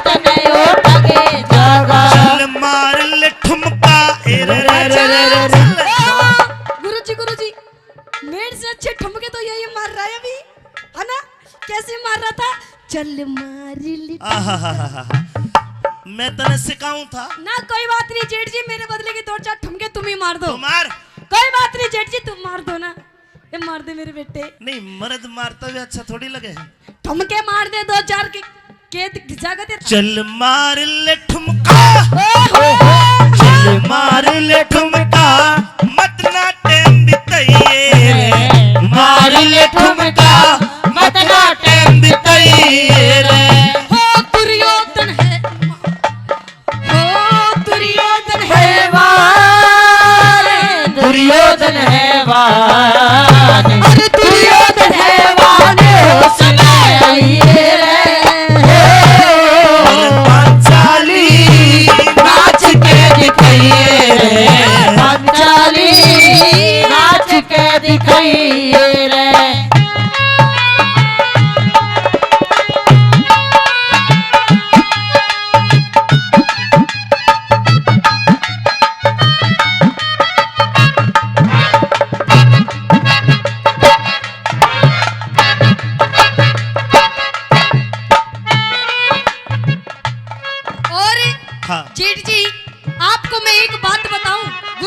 तने ठगे जागा। चल मार ले ठुमका ए रे रे रे रे रे। गुरुजी मेरे से अच्छे ठुमके तो यही मार रहा है अभी, है ना? कैसे मार रहा था? चल मार ले। आहाहाहा, मैं तने सिखाऊं था ना कोई बात नहीं जेठ जी, मेरे बदले के 2-4 ठुमके तुम ही मार दो। तो मार। कोई बात नहीं जेठ जी, तुम मार दो ना, ये मार दे मेरे बेटे। नहीं, मर्द मारता भी अच्छा थोड़ी लगे। ठुमके मार दे 2-4 के जागा दे। चल मार ले ठुमका, चल मार ले ठुमका, मत ना टेम बिताइए रे, मार ले ठुमका मत ना टेम बिताइए रे। हो दुर्योधन है, हो दुर्योधन है दुर्योधन है वार, अरे दुर्योधन है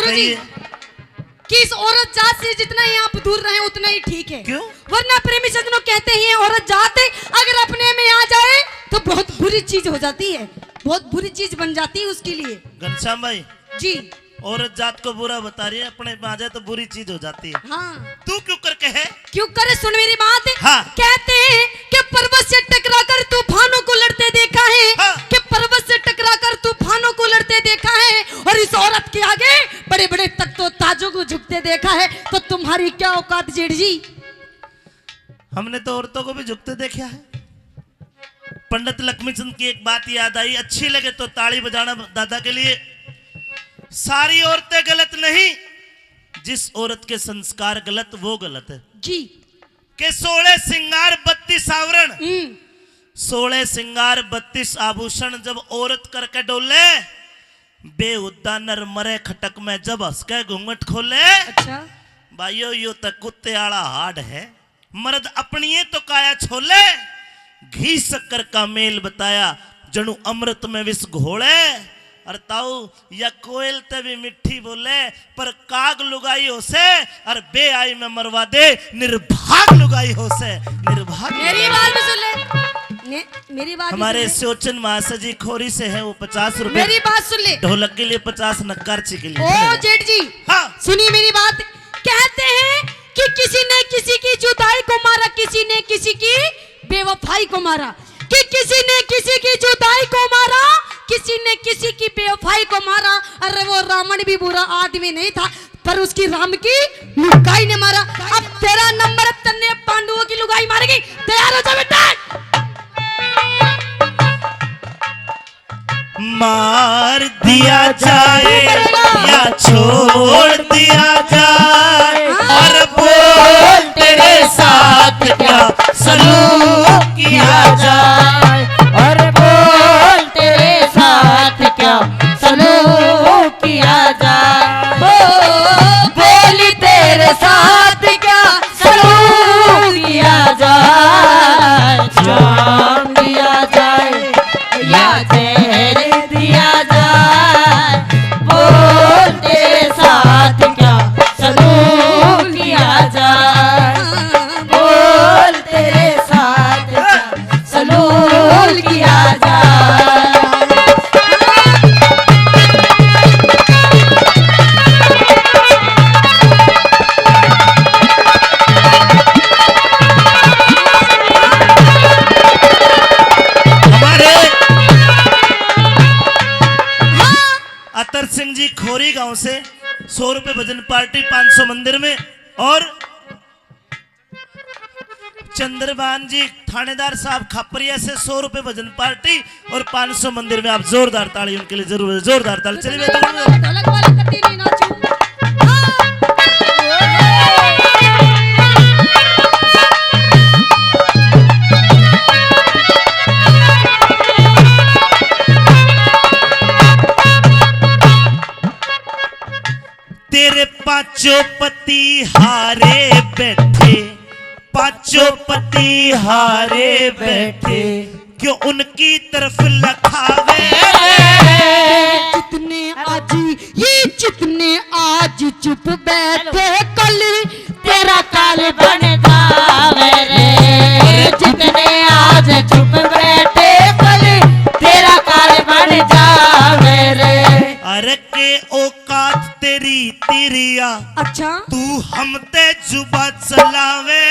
गुरुजी कि इस औरत जात से जितना ही आप दूर रहे उतना ही ठीक है। क्यों? वरना प्रेमी सज्जनों कहते हैं औरत जात अगर अपने में आ जाए तो बहुत बुरी चीज हो जाती है, बहुत बुरी चीज बन जाती है उसके लिए। घनश्याम भाई जी औरत जात को बुरा बता रही है, अपने में आ जाए तो बुरी चीज हो जाती है। हाँ तू क्यों करके है? क्यों करे, सुन मेरी बात। हाँ। कहते हैं कि पर्वत से टकराकर तूफानों को लड़ते देखा है। हाँ। कि पर्वत से टकराकर तूफानों को लड़ते देखा है और इस औरत के आगे बड़े बड़े तख्तों ताजों को झुकते देखा है। तो तुम्हारी क्या औकात जेठ जी? हमने तो औरतों को भी झुकते देखा है। पंडित लक्ष्मीचंद की एक बात याद आई, अच्छी लगे तो ताली बजाना दादा के लिए। सारी औरतें गलत नहीं, जिस औरत के संस्कार गलत वो गलत है जी। के 16 सिंगार 32 आवरण, 16 सिंगार 32 आभूषण जब औरत करके डोले, बेहुदा नर मरे खटक में जब हंस के घूंघट खोले। अच्छा भाइयों यो तक कुत्ते आड़ा हाड है, मर्द अपनी तो काया छोले। घी शक्कर का मेल बताया जणु अमृत में विष घोले। और ताऊ या कोयल ते भी मिट्टी बोले, पर काग लुगाई हो से और बे आई में मरवा दे निर्भाग लुगाई हो से। निर्भाग मेरी बात भी सुन ले, मेरी बात हमारे सोचन महाशय जी खोरी से है, वो 50 रुपए। मेरी बात सुन ले। ढोलक के लिए 50, नक्कारची के लिए। ओ जेठ जी हाँ सुनिए मेरी बात। कहते हैं कि किसी ने किसी की जुदाई को मारा, किसी ने किसी की बेवफाई को मारा। कि किसी ने किसी की जुदाई को मारा, किसी ने किसी की बेवफाई को मारा। अरे वो रावण भी बुरा आदमी नहीं था, पर उसकी राम की लुगाई ने मारा। अब तेरा नंबर तन्ने पांडवों की लुगाई मारेगी। तैयार हो जा बेटा। मार दिया जाए या छोड़ दिया जाए, और बोल तेरे साथ क्या सलूक किया जाए, और बोल तेरे साथ क्या सलूक किया जाए। बोली तेरे साथ क्या सलूक किया जाए। जान दिया जाए या तेरे दिया जाए। बोल तेरे साथ क्या सलूक किया जाए। बोल तेरे साथ क्या सलूक किया जाए। हमारे अतर सिंह जी खोरी गांव से 100 रुपए भजन पार्टी 500 मंदिर में, और चंद्रबान जी थानेदार साहब खापरिया से 100 रुपए भजन पार्टी और 500 मंदिर में। आप जोरदार ताली उनके लिए जरूर, जोरदार ताली। चलिए ढोलक वाला कटी नहीं नाचू। तेरे पांचों पति हारे बैठे, पांचों पति हारे बैठे, क्यों उनकी तरफ लखावे। जितने आज ये जितने आज चुप बैठे, कल तेरा काल बन जावे रे। जितने आज चुप बैठे कल तेरा काल बन जावे रे। अरे के औकात तेरी तिरिया, अच्छा तू हम ते जुबा चलावे।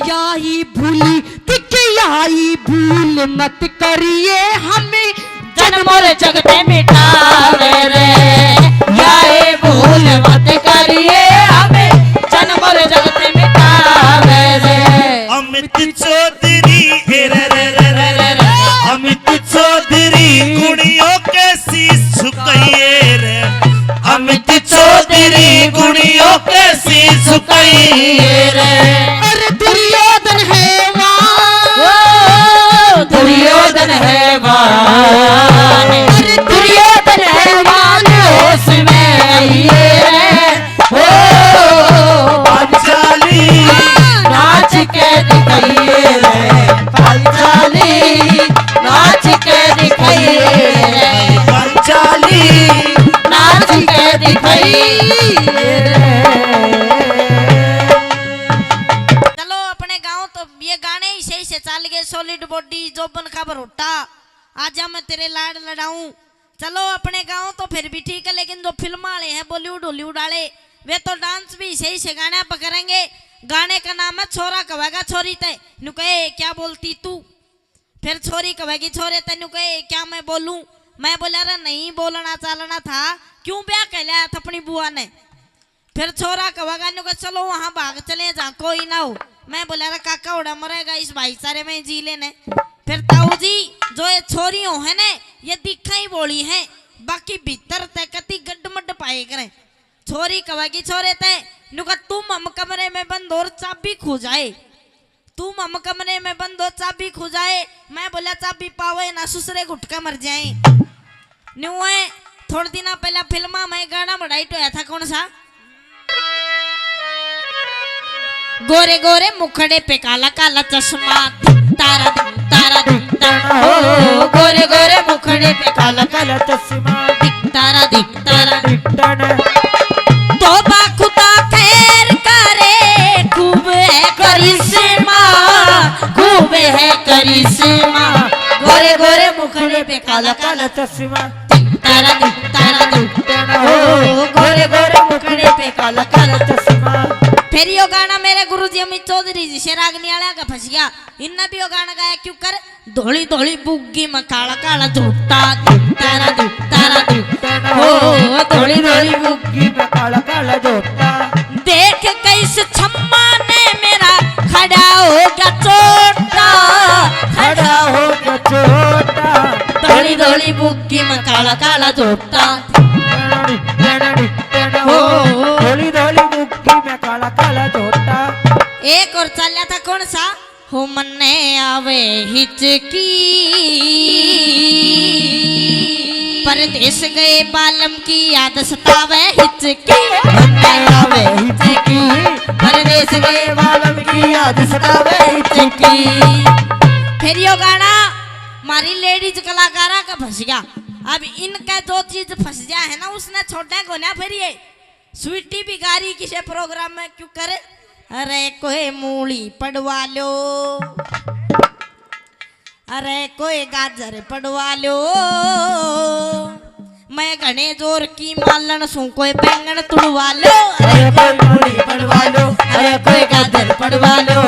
याही भूली दिख याही भूल मत करिए हमें। जन्मों जगते मिटावे रे। याए भूल मत करिए हमें। जन्मों जगते मिटावे रे। अमित चौधरी रे रे रे रे रे, अमित चौधरी गुणियों के शीश झुकाइए रे। अमित चौधरी गुणियों के शीश झुकाइए रे। अरे दुर्योधन है दुर्योधन है वान। अरे दुर्योधन है चलो अपने गांव तो ये गाने ही सही से चल गए। सॉलिड बॉडी जोबन का भरोटा, आजा मैं तेरे लाड लड़ाऊं। चलो अपने गांव तो फिर भी ठीक है, लेकिन जो फिल्म वाले हैं बॉलीवुड हॉलीवुड वाले, वे तो डांस भी सही से गाना पकड़ेंगे। गाने का नाम है छोरा कहेगा छोरी ते नु कहे क्या बोलती तू, फिर छोरी कहेगी छोरे तेनु कहे क्या मैं बोलूं। मैं बोला रे नहीं बोलना चालना था, क्यों ब्याह कह लिया था अपनी बुआ ने। फिर छोरा कहेगा नु कहे चलो वहां भाग चले जहाँ कोई ना हो। मैं बोला रे काका उड़ा मरेगा इस भाईचारे में जी लेने। फिर ताऊ जी जो ये छोरियों है ने ये दिखा ही बोली है, बाकी भीतर तय कति गड्ढमड्ढ पाए करे। छोरी कहेगी छोरे तय नुका तुम हम कमरे में बंद और चाबी खो जाए, तुम हम कमरे में बंद और चाबी खो जाए। मैं बोला चाबी पावे ना सुसरे घुटका मर जाए। न्यूए थोड़े दिन पहला फिल्मा में गाना बढ़ाई तो था कौन सा, गोरे गोरे मुखड़े पे काला काला चश्मा तारा तारा तारा हो, गोरे गोरे मुखड़े पे काला काला चश्मा तारा तारा। तौबा खुदा खैर करे, खूब है करिश्मा, खूब है करिश्मा। गोरे गोरे मुखड़े पे काला काला चश्मा तारा तारा हो, गोरे गोरे मुखड़े पे काला काला चश्मा। फिर यो गाना मेरे गुरुजी अमित चौधरी जी से रागनी आला का फंस गया। इनने भी यो गाना गाया क्यों कर, धोली धोली बुग्गी में काला काला झूठा तारा तारा हो, धोली धोली बुग्गी में काला काला झूठा। देख कैसे छम्मा ने मेरा खड़ा हो गया छोटा, खड़ा हो गया छोटा। धोली धोली बुग्गी में काला काला झूठा हो, धोली धोली बुग्गी में काला काला झूठा। एक और चला था कौन सा, हो मन्ने आवे हिचकी, परदेश गए बालम की याद सतावे हिचकी, मन्ने आवे हिचकी, परदेश गए बालम की याद सतावे हिचकी। फिर यो गाना मारी लेडीज कलाकारा का फंस गया। अब इनका जो चीज फंस गया है ना उसने छोड़ना को ना। फिर ये स्वीटी बिगारी किसे प्रोग्राम में क्यों करे, अरे कोई मूली पड़वा लो, अरे कोई गाजर पड़वा लो, मैं घने जोर की मालन सू कोई बैंगन तुड़वा लो। अरे कोई मूली पड़वा लो, अरे कोई गाजर पड़वा लो,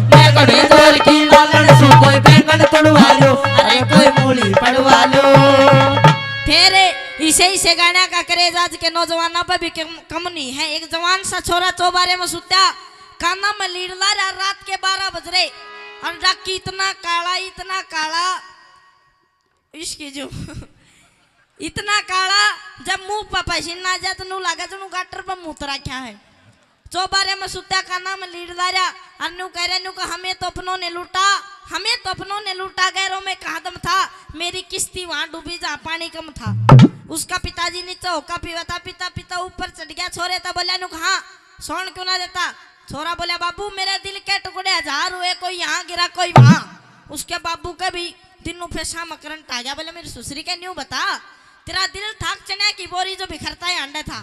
मैं घने जोर की मालन सू कोई बैंगन तुड़वा लो, अरे कोई मूली पड़वा लो। फिर इसे गाना का क्रेज आज के नौजवानों पर भी कम नहीं है। एक जवान सा छोरा चौबारे में सुत्या, काना में लीड ला रहा, रात के 12 बज रहे और डाकी इतना काला इसकी जो इतना काला, जब मुंह पर पसीना आ जाए तो नू लगा तो गाटर पर मुंह रखा है। चौबारे में सुत्या काना में लीड ला रहा और नू कह रहे नू का हमें तो अपनों ने लूटा, हमें तो अपनों ने लूटा, गैरों में कहा दम था, मेरी किस्ती वहां डूबी जहाँ पानी कम था। उसका पिताजी नीचे होका पीवा था, पिता पिता ऊपर चढ़ गया। छोरे था बोला नु हाँ सोन क्यों ना देता। छोरा बोला बाबू मेरे दिल के टुकड़े 1000 हुए, कोई यहाँ गिरा कोई वहां। उसके बाबू के भी दिनों पे शाम करंट आ गया। बोले मेरी सुसरी के न्यू बता, तेरा दिल था चने की बोरी जो बिखरता है अंडे था।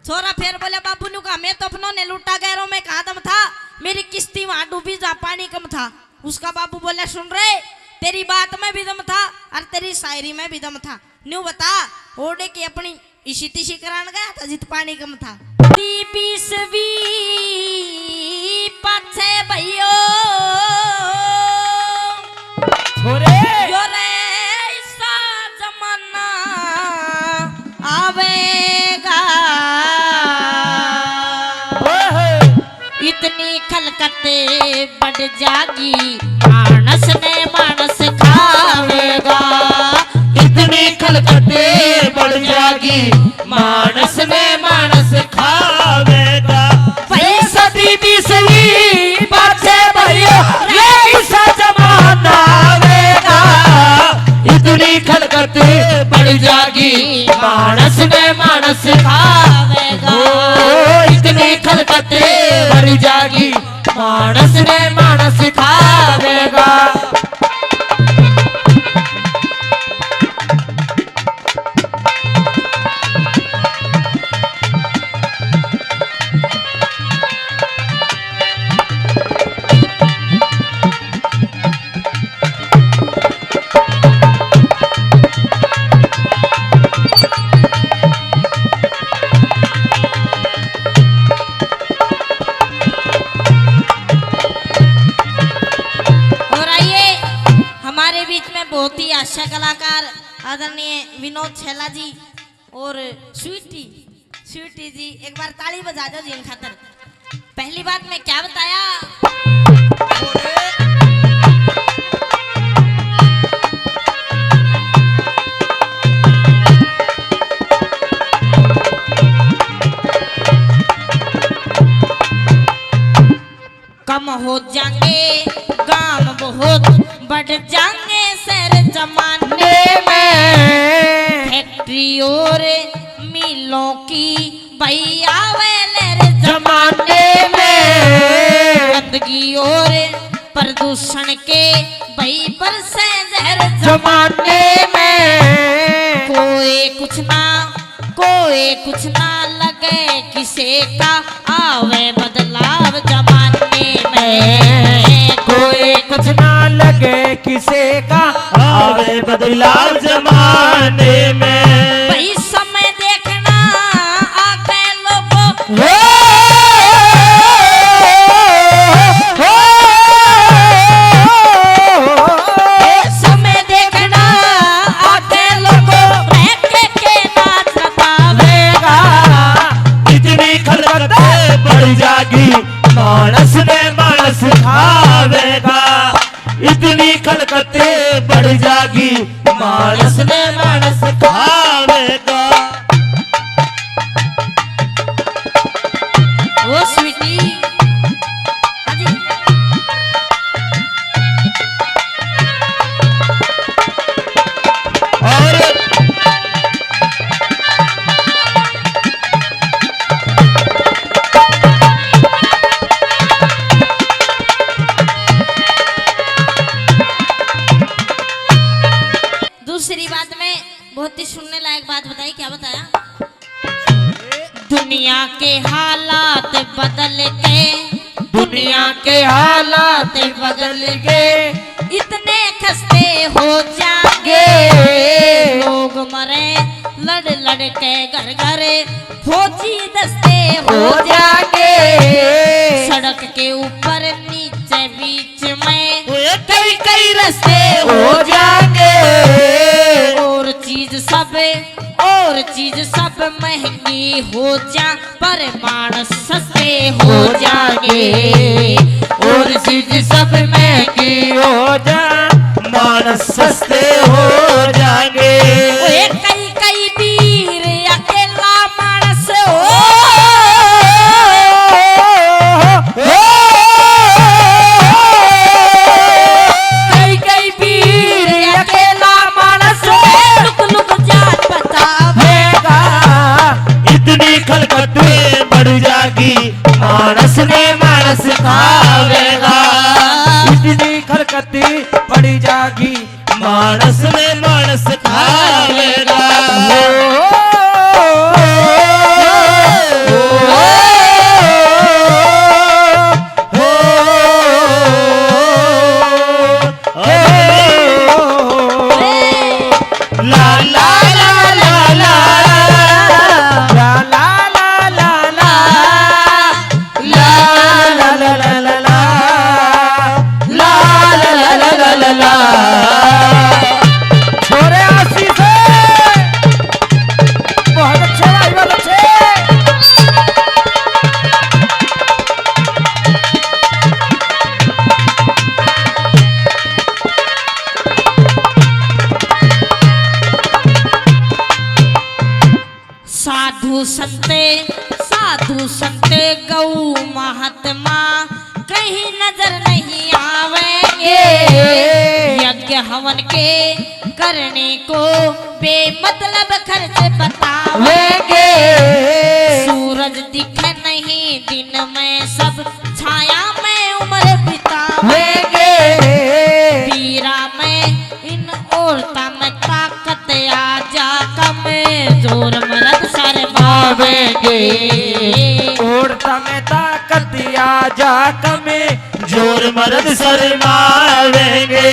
छोरा फिर बोले बाबू नु का मैं तो अपनों ने लूटा, गैरों में कहा दम था, मेरी किस्ती वहां डूबी जहाँ पानी कम था। उसका बाबू बोला सुन रहे, तेरी बात में भी दम था और तेरी शायरी में भी दम था। न्यू बता ओडे की अपनी इसी तिशी करान गया था जित पानी कम था। 20 पाछे भैयो योरे ऐसा जमाना आवेगा, इतनी खलकते बढ़ जागी मानस ने मानस खावेगा, इतनी खलकते बढ़ जागी मानस ने मानस खावेगा। पैसा दीदी सही पाछे भैया ऐसा जमाना आवेगा, इतनी खलकते बढ़ जागी मानस ने मानस खावेगा, इतनी खलकते बढ़ जागी मानस ने मानस खावेगा। विनोद छैला जी और स्वीटी जी एक बार ताली बजा दो जी खातर। पहली बात मैं क्या बताया, कम हो जाएंगे काम बहुत बढ़ जाएंगे शहर जमाने में, फैक्ट्री और मिलों की भैया वेले जमाने में, गंदगी और प्रदूषण के भई बरसे जहर जमाने में, कोई कुछ ना लगे किसी का आवे बदलाव जमाने में, कोई कुछ ना लगे किसी का आवे बदलाव जमाने में। भाई समय देखना आके लोगों, समय देखना आके लोगों के नाच बतावेगा, इतनी खलकत बढ़ जागी मानस में मानस खावेगा, इतनी खलकत बढ़ जागी मानस में मानस खावेगा। ओ स्वीटी हाजी और दूसरी बात में बहुत ही सुनने लायक बात बताई, क्या बताया, दुनिया के हालात बदल के, दुनिया के हालात बदल गए, इतने खस्ते हो जाएंगे लोग मरे लड़ लड़ के घर घर फौजी दस्ते हो जाएंगे, सड़क के ऊपर नीचे बीच में कई रस्ते हो जाएंगे, और चीज सब महंगी हो जा पर मानस सस्ते हो जाएंगे, और चीज सब महंगी हो जा मानस सस्ते हो जाएंगे। ओए कई वीर अकेला मानस हो, कई वीर अकेला मानस हो, लुक जात बतावेगा, इतनी खलकत बढ़ जागी मानस में मानस खावेगा, इतनी खलकत बढ़ जागी मानस में मानस खावेगा। साधु संते गौ महात्मा कहीं नजर नहीं आवेंगे, यज्ञ हवन के करने को बेमतलब खर्च बतावेंगे, सूरज दिखे नहीं दिन में सब छाया में उम्र बितावेंगे, पीरा में इन औरता में ताकत आ जा कम जोर मर्द शर्मावेंगे, औरता में ताकत आ जा कमे जोर मर्द शर्मावेंगे,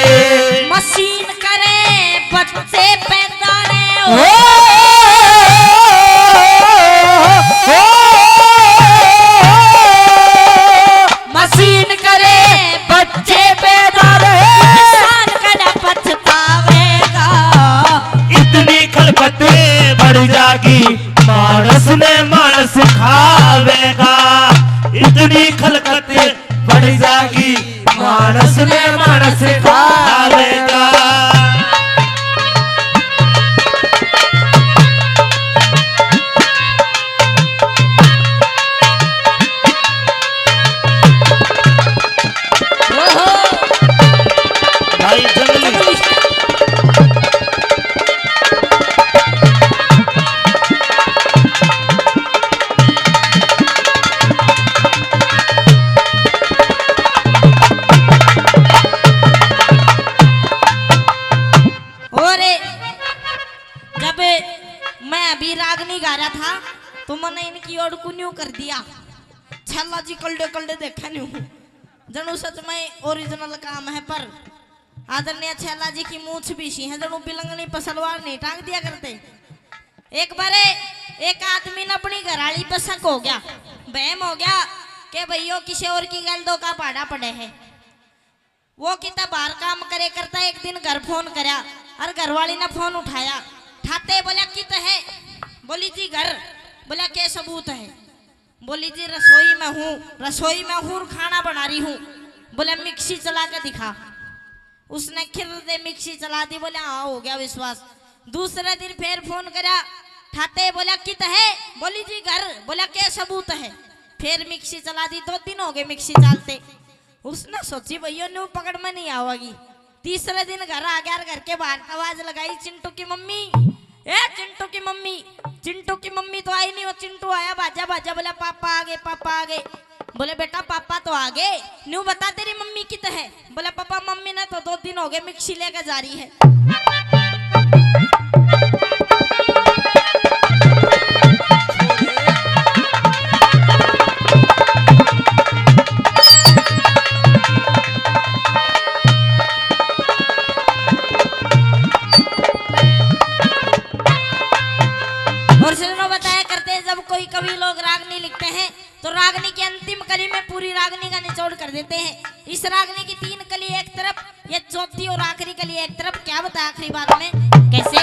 मशीन करे बच्चे पैदा रे मशीन करे बच्चे पैदा रे, इंसान कदा पछतावेगा, इतनी खलबत मानस ने मानस खावेगा इतनी खलकत बढ़ जाएगी मानस ने मानस खावेगा। भाई जंगली जब मैं अभी रागनी गा रहा था तो मैंने इनकी ओर को न्यू कर दिया। छल्ला जी कल्डे कल्डे देखा न्यू जनू सच में ओरिजिनल काम है पर आदरणीय छल्ला जी की मूछ भी सी है जनू बिलंगनी पर सलवार नहीं टांग दिया करते। एक बार एक आदमी ने अपनी घराली पर शक हो गया, बहम हो गया कि भैया किसी और की गल दो का पाड़ा पड़े है। वो कितना बाहर काम करे करता एक दिन घर फोन करया और घरवाली ने फोन उठाया ठाते बोला कित है, बोली जी घर, बोला क्या सबूत है, बोली जी रसोई में हूँ खाना बना रही हूँ, बोले मिक्सी चला के दिखा। उसने खिर दे मिक्सी चला दी, बोले हाँ हो गया विश्वास। दूसरे दिन फिर फोन करा ठाते बोला कित है, बोली जी घर, बोला क्या सबूत है, फिर मिक्सी चला दी। 2 दिन हो गए मिक्सी चालते। उसने सोची भैया न्यू पकड़ में नहीं आवेगी। तीसरे दिन घर आ गया, घर के बाहर आवाज लगाई चिंटू की मम्मी, ए चिंटू की मम्मी। चिंटू की मम्मी तो आई नहीं, वो चिंटू आया बाजा बाजा, बोला पापा आ गए, पापा आ गए। बोले बेटा पापा तो आ गए, न्यू बता तेरी मम्मी कित है। बोला पापा मम्मी ने तो 2 दिन हो गए मिक्सी लेकर जा रही है। कोई कवि लोग रागनी लिखते हैं तो रागनी की अंतिम कली में पूरी रागनी का निचोड़ कर देते हैं। इस रागनी की 3 कली एक तरफ, ये चौथी और आखिरी कली एक तरफ। क्या बताया आखिरी बात में कैसे?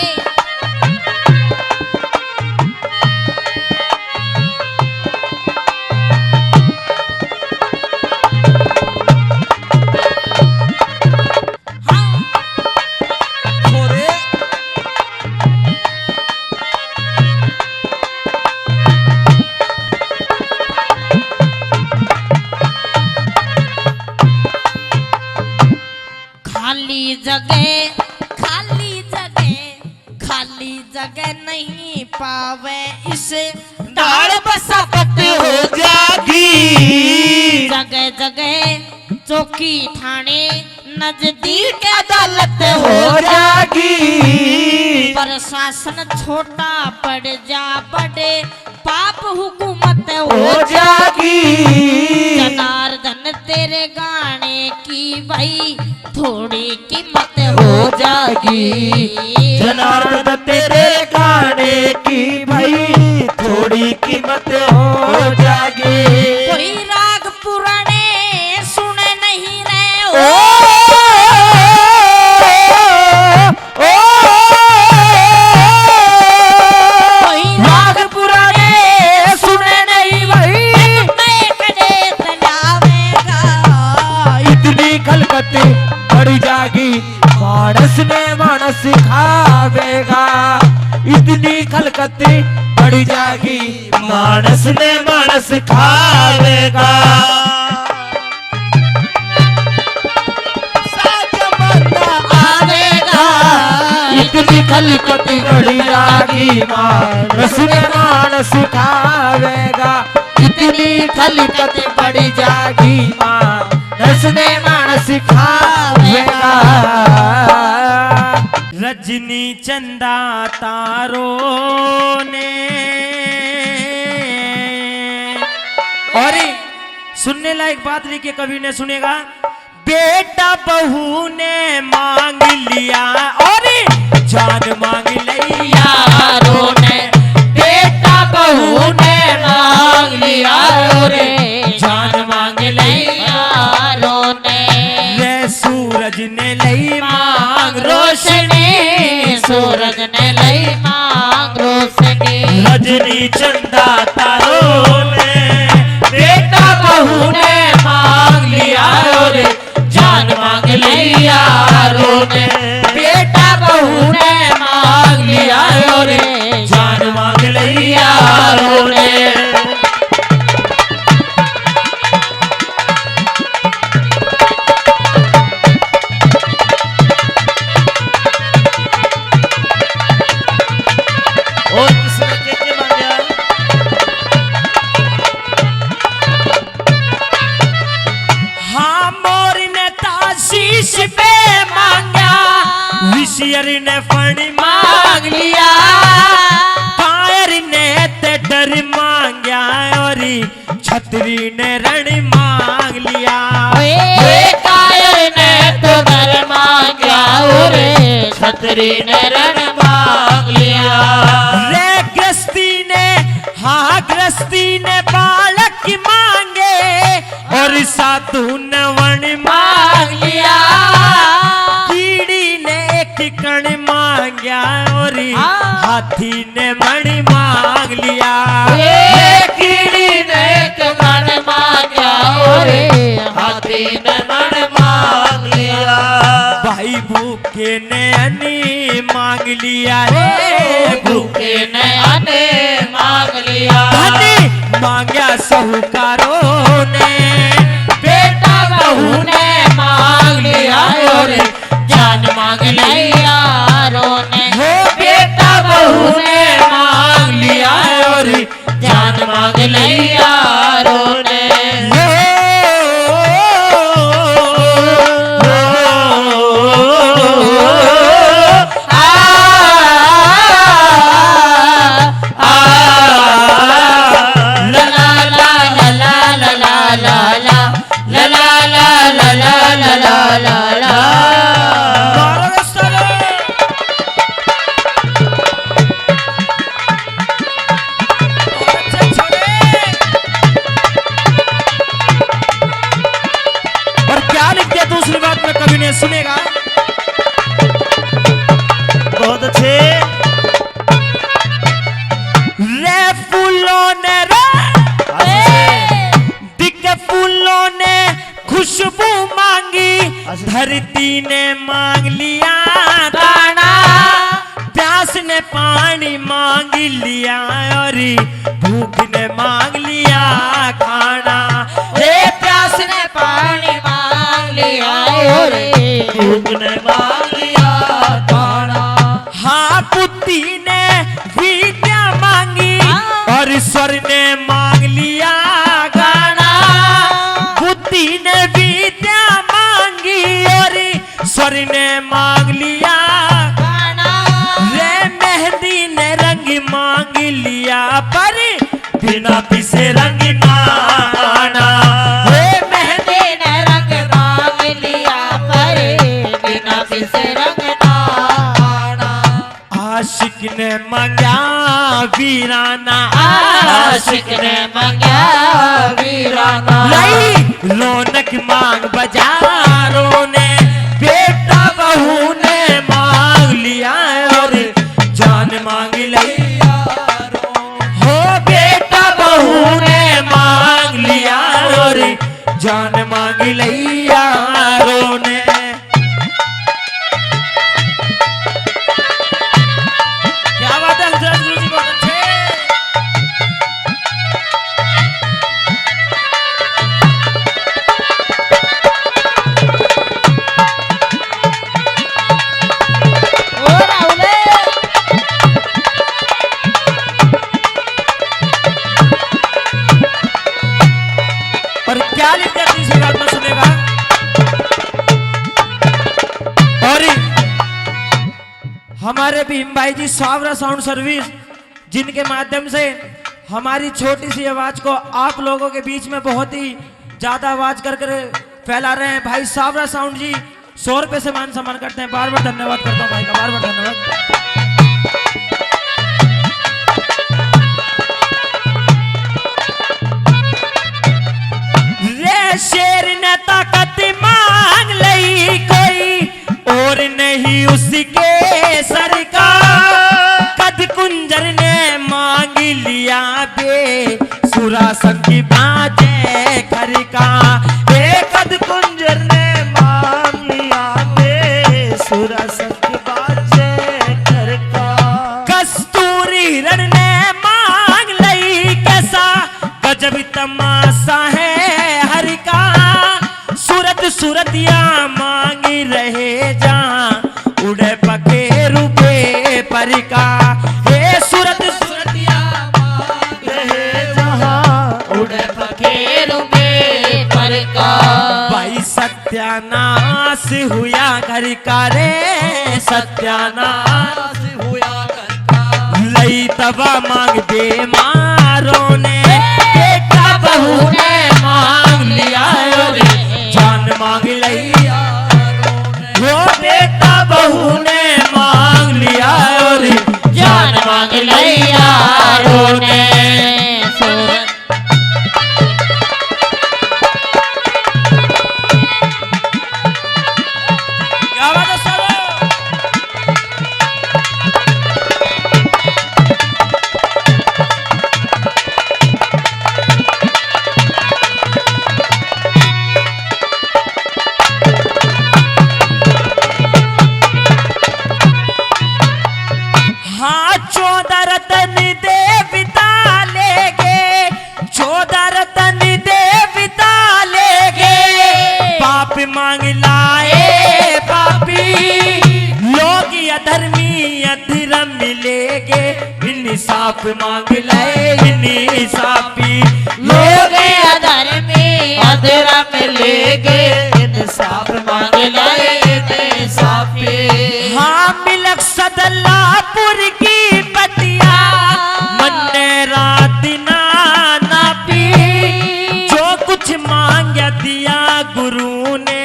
खाली जगह नहीं पावे इसे डाल बसावट हो जागी जगह जगह चौकी थाने नजदीक अदालत हो जागी। प्रशासन छोटा पड़ जा बड़े पाप हुकूमत हो जागी। जनार्दन तेरे गाने की भाई थोड़ी कीमत हो जागी। जनार्दन तेरे गाने की भाई थोड़ी कीमत हो जागी। कोई राग पुराने सुने नहीं रहे हो, कोई राग पुराने सुने नहीं भाई कड़े तलावेगा। इतनी खलकत बढ़ जागी मानस ने मानस खावेगा। इतनी खलकत बढ़ जागी मानस ने मानस खावेगा। आवेगा इतनी खलकत बढ़ जागी मानस ने मानस खावेगा। इतनी खलकत बढ़ जागी मानस ने मानस खावेगा। रजनी चंदा तारों ने और सुनने लायक बात लिखी कवि ने सुनेगा। बेटा बहू ने मांग लिया और जान मांग ली यारों ने। बेटा बहू ने मांग लिया और जान मांग ली यारों ने। रे सूरज ने लई मांग रोशनी, सूरज ने लई मांग रोशनी। रजनी चंदा तारों ने, बेटा बहू ने मांग लिया और जान मांग ली यारों ने, बेटा बहू ने मांग लिया और जान मांग ली यारों ने। और किसने के मांगा? हाँ मोर ने ताशीष पे मांगा, विशियर ने फण मांग लिया, कायर ने ते डर मांगा और छतरी ने रण मांग लिया। कायर ने तो घर मांगा और छतरी ने रण मांग लिया। रे गृहस्थी ने, हाँ गृहस्थी ने बालक मांगे और साधु ने वन मांग लिया, कीड़ी ने एक कण मांगा और हाथी ने मण मांग लिया। कीड़ी ने एक मन मांगा और हाथी ने मन मांग लिया। भाई भूखे ने अनी मांग लिया रे, भूखे ने अने मांग लिया। धनी मांगा साहूकारों ने, बेटा बहू ने मांग लिया और जान मांग ली यारों ने। हो बेटा बहू ने मांग लिया और जान मांग ली यारों ने। दूसरी बात में कभी नहीं सुनेगा। बहुत अच्छे। रे फूलों ने दिख फूलों ने खुशबू मांगी, धरती ने मांग लिया दाना, प्यास ने पानी मांग लिया और भूख ने मांग लिया खाना। रे प्यास ने पानी मांग लिया और भूख ने मांग लिया खाना। हाँ बुद्धि ने विद्या मांगी और स्वर ने मांग लिया गाना, बुद्धि ने विद्या मांगी और स्वर ने मांग लिया गाना। रे मेहंदी ने रंग मांग लिया पर बिना पिसे रंग ना आना। रे मेहंदी ने रंग मांग लिया पर बिना पिसे रंग ना आना। आशिक ने मांगा वीराना, आशिक ने मांगा वीराना। लाई रौनक मांग बाजारों ने, बेटा बहू ने मांग लिया और जान मांग ली हो, बेटा बहू ने मांग लिया और जान मांग ली यारों ने। क्या बात है गुजरात गुरु जी, बहुत अच्छे। और क्या लिखते हैं तीसरी बात में सुनेगा। और हमारे भीम भाई जी सावरा साउंड सर्विस, जिनके माध्यम से हमारी छोटी सी आवाज को आप लोगों के बीच में बहुत ही ज्यादा आवाज कर फैला रहे हैं। भाई सावरा साउंड जी 100 रुपए से मान सम्मान करते हैं। बार बार धन्यवाद करता हूँ भाई का, बार बार धन्यवाद। शेर ने ताकत मांग लई कोई और नहीं उसके सरकार, कद कुंजर ने मांग लिया बे सुरा संगी बाजे घर का एक अद कुंजर ने मान लिया बे सुरा संगी बाजे घर का कस्तूरी रण ने मांग लई कैसा गजब तमाशा है हरि का सूरत सूरतिया मांग रहे जा उड़े पके रुपे परिका हे सूरत सूरतिया मांग रहे जहां उड़े पखेरु में परका भाई सत्यानाश हुआ घर का रे सत्यानाश हुआ करका लई दवा मांग बेमारों ने बेटा बहू ने मांग लिया रे जान मांग लिया वो बेटा बहू ने मांग लिया रे जान मांग लिया रोने सूरत क्या बात है सालो हाँ 14 रतन देवता लेगे 14 रतन देवता लेगे पाप मांग लाए पापी लोग अधर्मी अधर्म मिलेगे इंसाफ मांग लाए इंसाफी लोग अधर्मी अधर्म मिलेगे इंसाफ मांग लाए इंसाफी हाँ मिलक सदल्लापुर की बतिया मन्ने रात ना पी जो कुछ मांगा दिया गुरु ने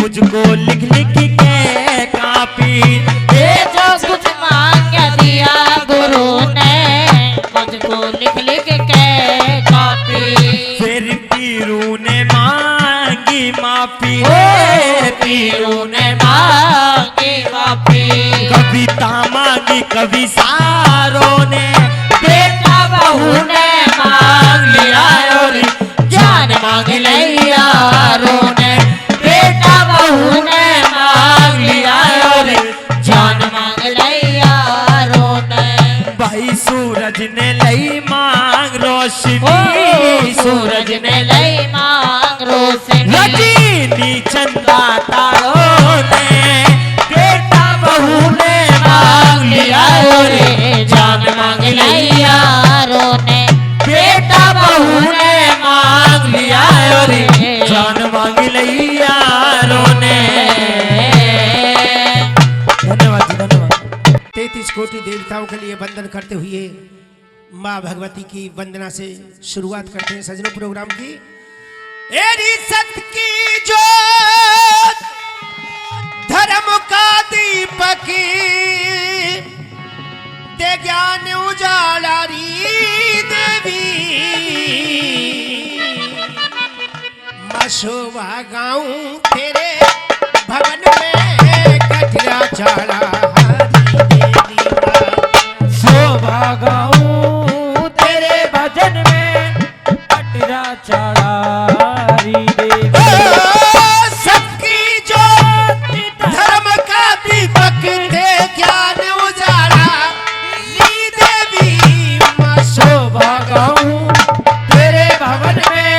मुझको लिख लिख के कापी ये जो कुछ मांग दिया गुरु ने मुझको लिख लिख के कॉपी फिर पीरू ने मांगी माफी पीरू ने मांगी माफी कविता मांगी कवि सारों ने बेटा बहू ने मांग लिया और जान मांग लिया रोने बेटा बहू ने मांग लिया और जान मांग लिया रोने भाई सूरज ने लई मांग रोशनी सूरज ने लई मांग रोशनी रजनी चंदा तारों ने बेटा बहू ने मांग लिया रे जान मांग लिया रोने बेटा बहू ने मांग लिया रे जान मांग लिया रोने धन्यवाद जी धन्यवाद 33 कोटि देवताओं के लिए वंदन करते हुए माँ भगवती की वंदना से शुरुआत करते हैं सजनों प्रोग्राम की। एरी सत की जोत धर्म का दीपक दे ज्ञान उजाला री देवी मैं शोभा गाऊं तेरे भवन में कठिया चाड़ा शोभा गाऊं तेरे भजन में कटरा चढ़ारी देवी सबकी जोत धर्म का दीपक दे ज्ञान उजाला ली देवी मां शोभा गाऊं तेरे भवन में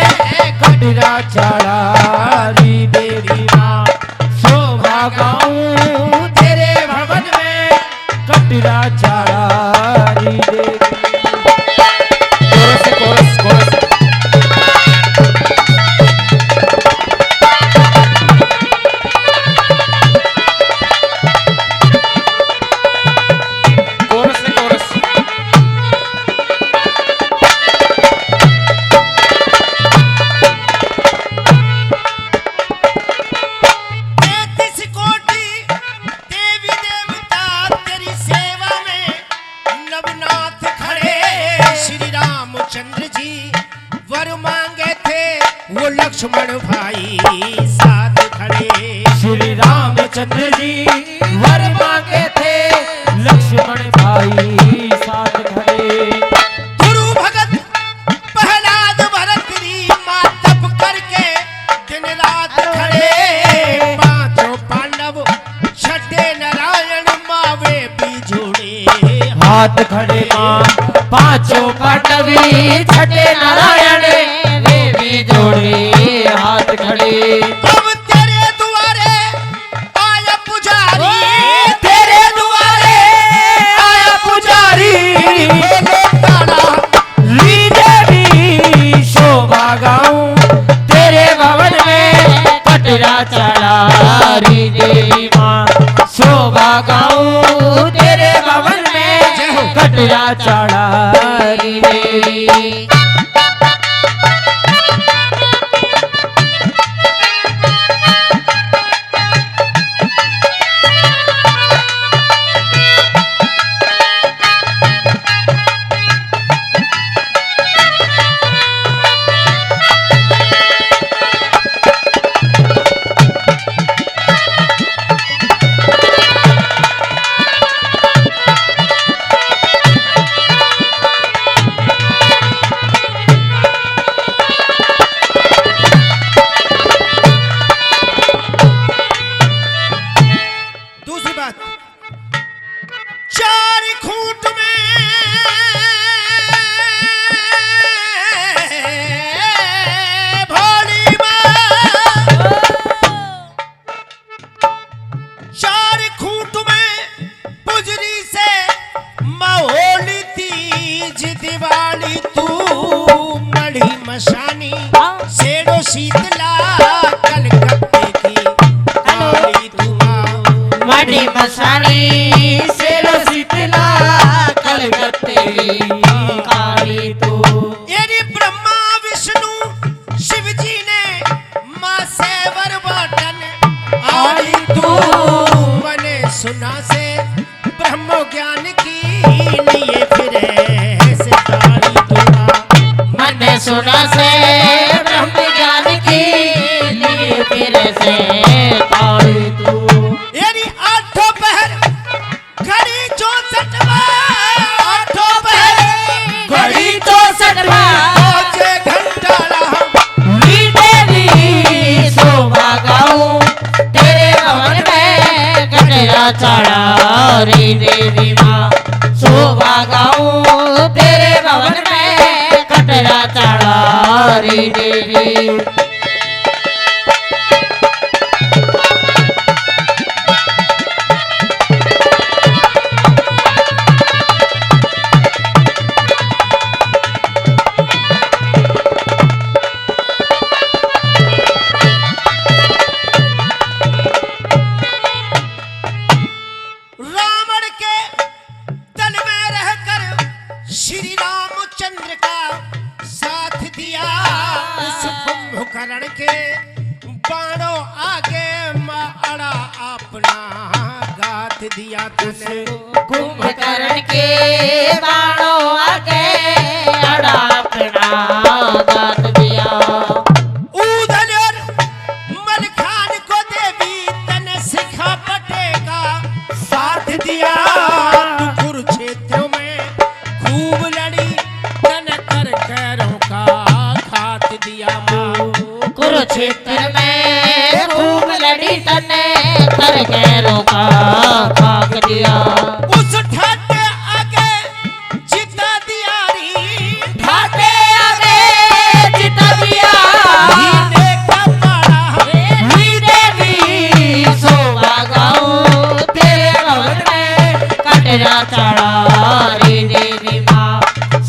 कटरा चढ़ारी देवी माँ शोभा गाऊं तेरे भवन में कटरा चढ़ारी देवी chorus chorus chorus chorus chorus Lakshman भाई साथ खड़े श्री रामचंद्र जी वर मांगे थे लक्ष्मण भाई साथ खड़े गुरु भगवान हाथ खड़े माँ पांचों पांडवी छठे नारायण वे भी जोड़े हाथ खड़े। अब तेरे दुआरे आया पुजारी, तेरे दुआरे आया पुजारी देवी शोभा गाऊं तेरे भवन में कटरा चढ़ा री देवी माँ शोभा गाऊं तेरे भवन में कटरा चढ़ा री देवी। दूसरी बात, चार खूंट में भोली माँ, चार खूंट में पुजरी से महोली तीज दिवाली तू मढ़ी मशानी शेरो शीतला कलकत्ते की काली तू माँ। मणि मसानी शेर शीतला कलकत्ते काली तू। यदि ब्रह्मा विष्णु शिव जी ने माँ से वर बाटन आई तू मने सुना से ब्रह्म ज्ञान की लिए फिरे से तारी तू मन सुना से ब्रह्म ज्ञान की लिए फिर से तारी तू। यदि आठों पहर घड़ी 64 आठों पहर घड़ी 64 बजे घंटा रहा देवी शोभा गाऊं तेरे भवन में कटरा चढ़ा री देवी माँ शोभा गाऊं तेरे भवन में कटरा चढ़ा री देवी। रावण के दल में रहकर श्री रामचंद्र का साथ दिया उस कुंभकर्ण के बाणों आगे मारा अपना गाथ दिया तूने। कुंभकर्ण के बाणों आगे अड़ा अपना गाथ दिया। ऊधल और मलखान को देवी तने सिखा पटेगा साथ दिया तू कुरुक्षेत्र में खूब लड़ी तन कर कैरों का घात दिया माँ। कुरुक्षेत्र में खूब लड़ी तने कर गैरों का खाक दिया। उस ठाटे आगे जिता दिया री ठाटे आगे जिता दिया हीरे का पारा री देवी शोभा गाऊं तेरे भवन में कटरा चढ़ा री देवी माँ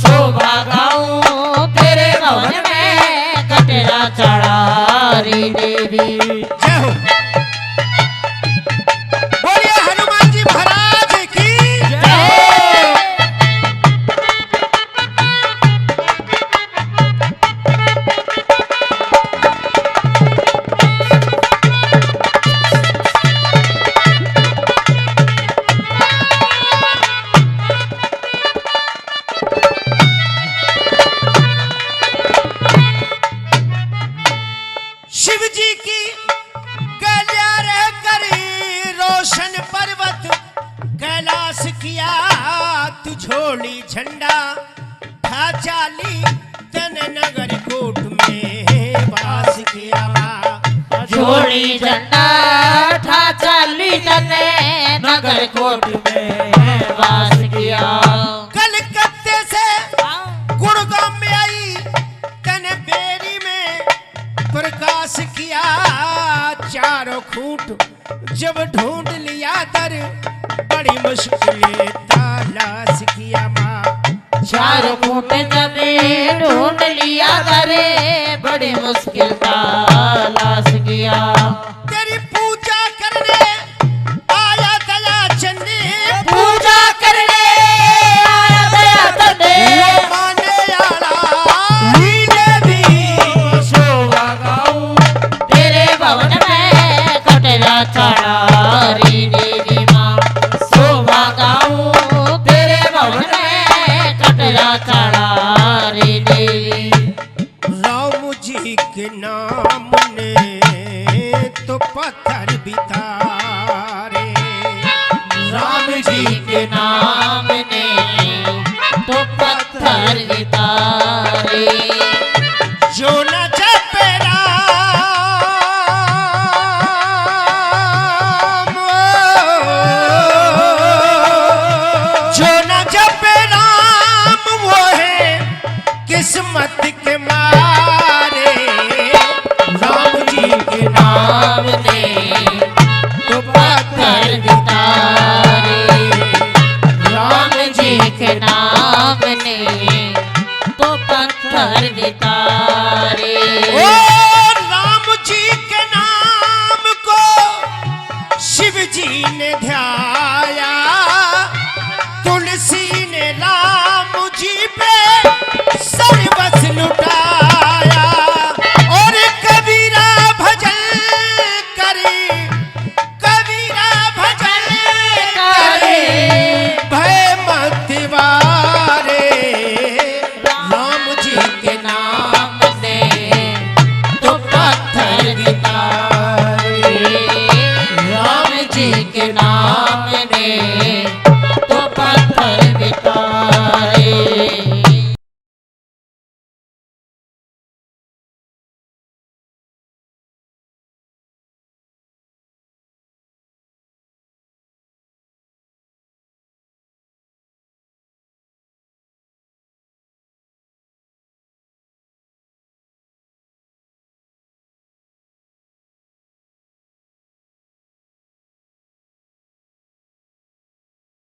शोभा गाऊं तेरे भवन में कटरा चढ़ा री देवी। जय हो। बोलिए हनुमान जी महाराज की जय। शिव जी की गलिया रह करी रोशन पर्वत कैलाश किया तू झोली झंडा था चाली तन नगर कोट में वास किया। जोड़ी झंडा था चाली तने नगर कोट में वास किया। जब ढूंढ लिया दर बड़ी मुश्किल तलाश किया माँ। चारों फूट जबे ढूंढ लिया करे बड़ी मुश्किल तलाश किया। तेरी पूजा करने आया दया चंदी, पूजा करने आया दया तने माने आला लीले भी शोभा गाऊं तेरे भवन में कटरा चढ़ा री देवी माँ। शोभा गाऊं तेरे भवन में कटरा चढ़ा री देवी। राम जी के नाम ने तो पत्थर बितारे, राम जी के नाम ने तो पत्थर बितारे। जो न जपे राम, जो न जपे राम वो है किस्मत के मार।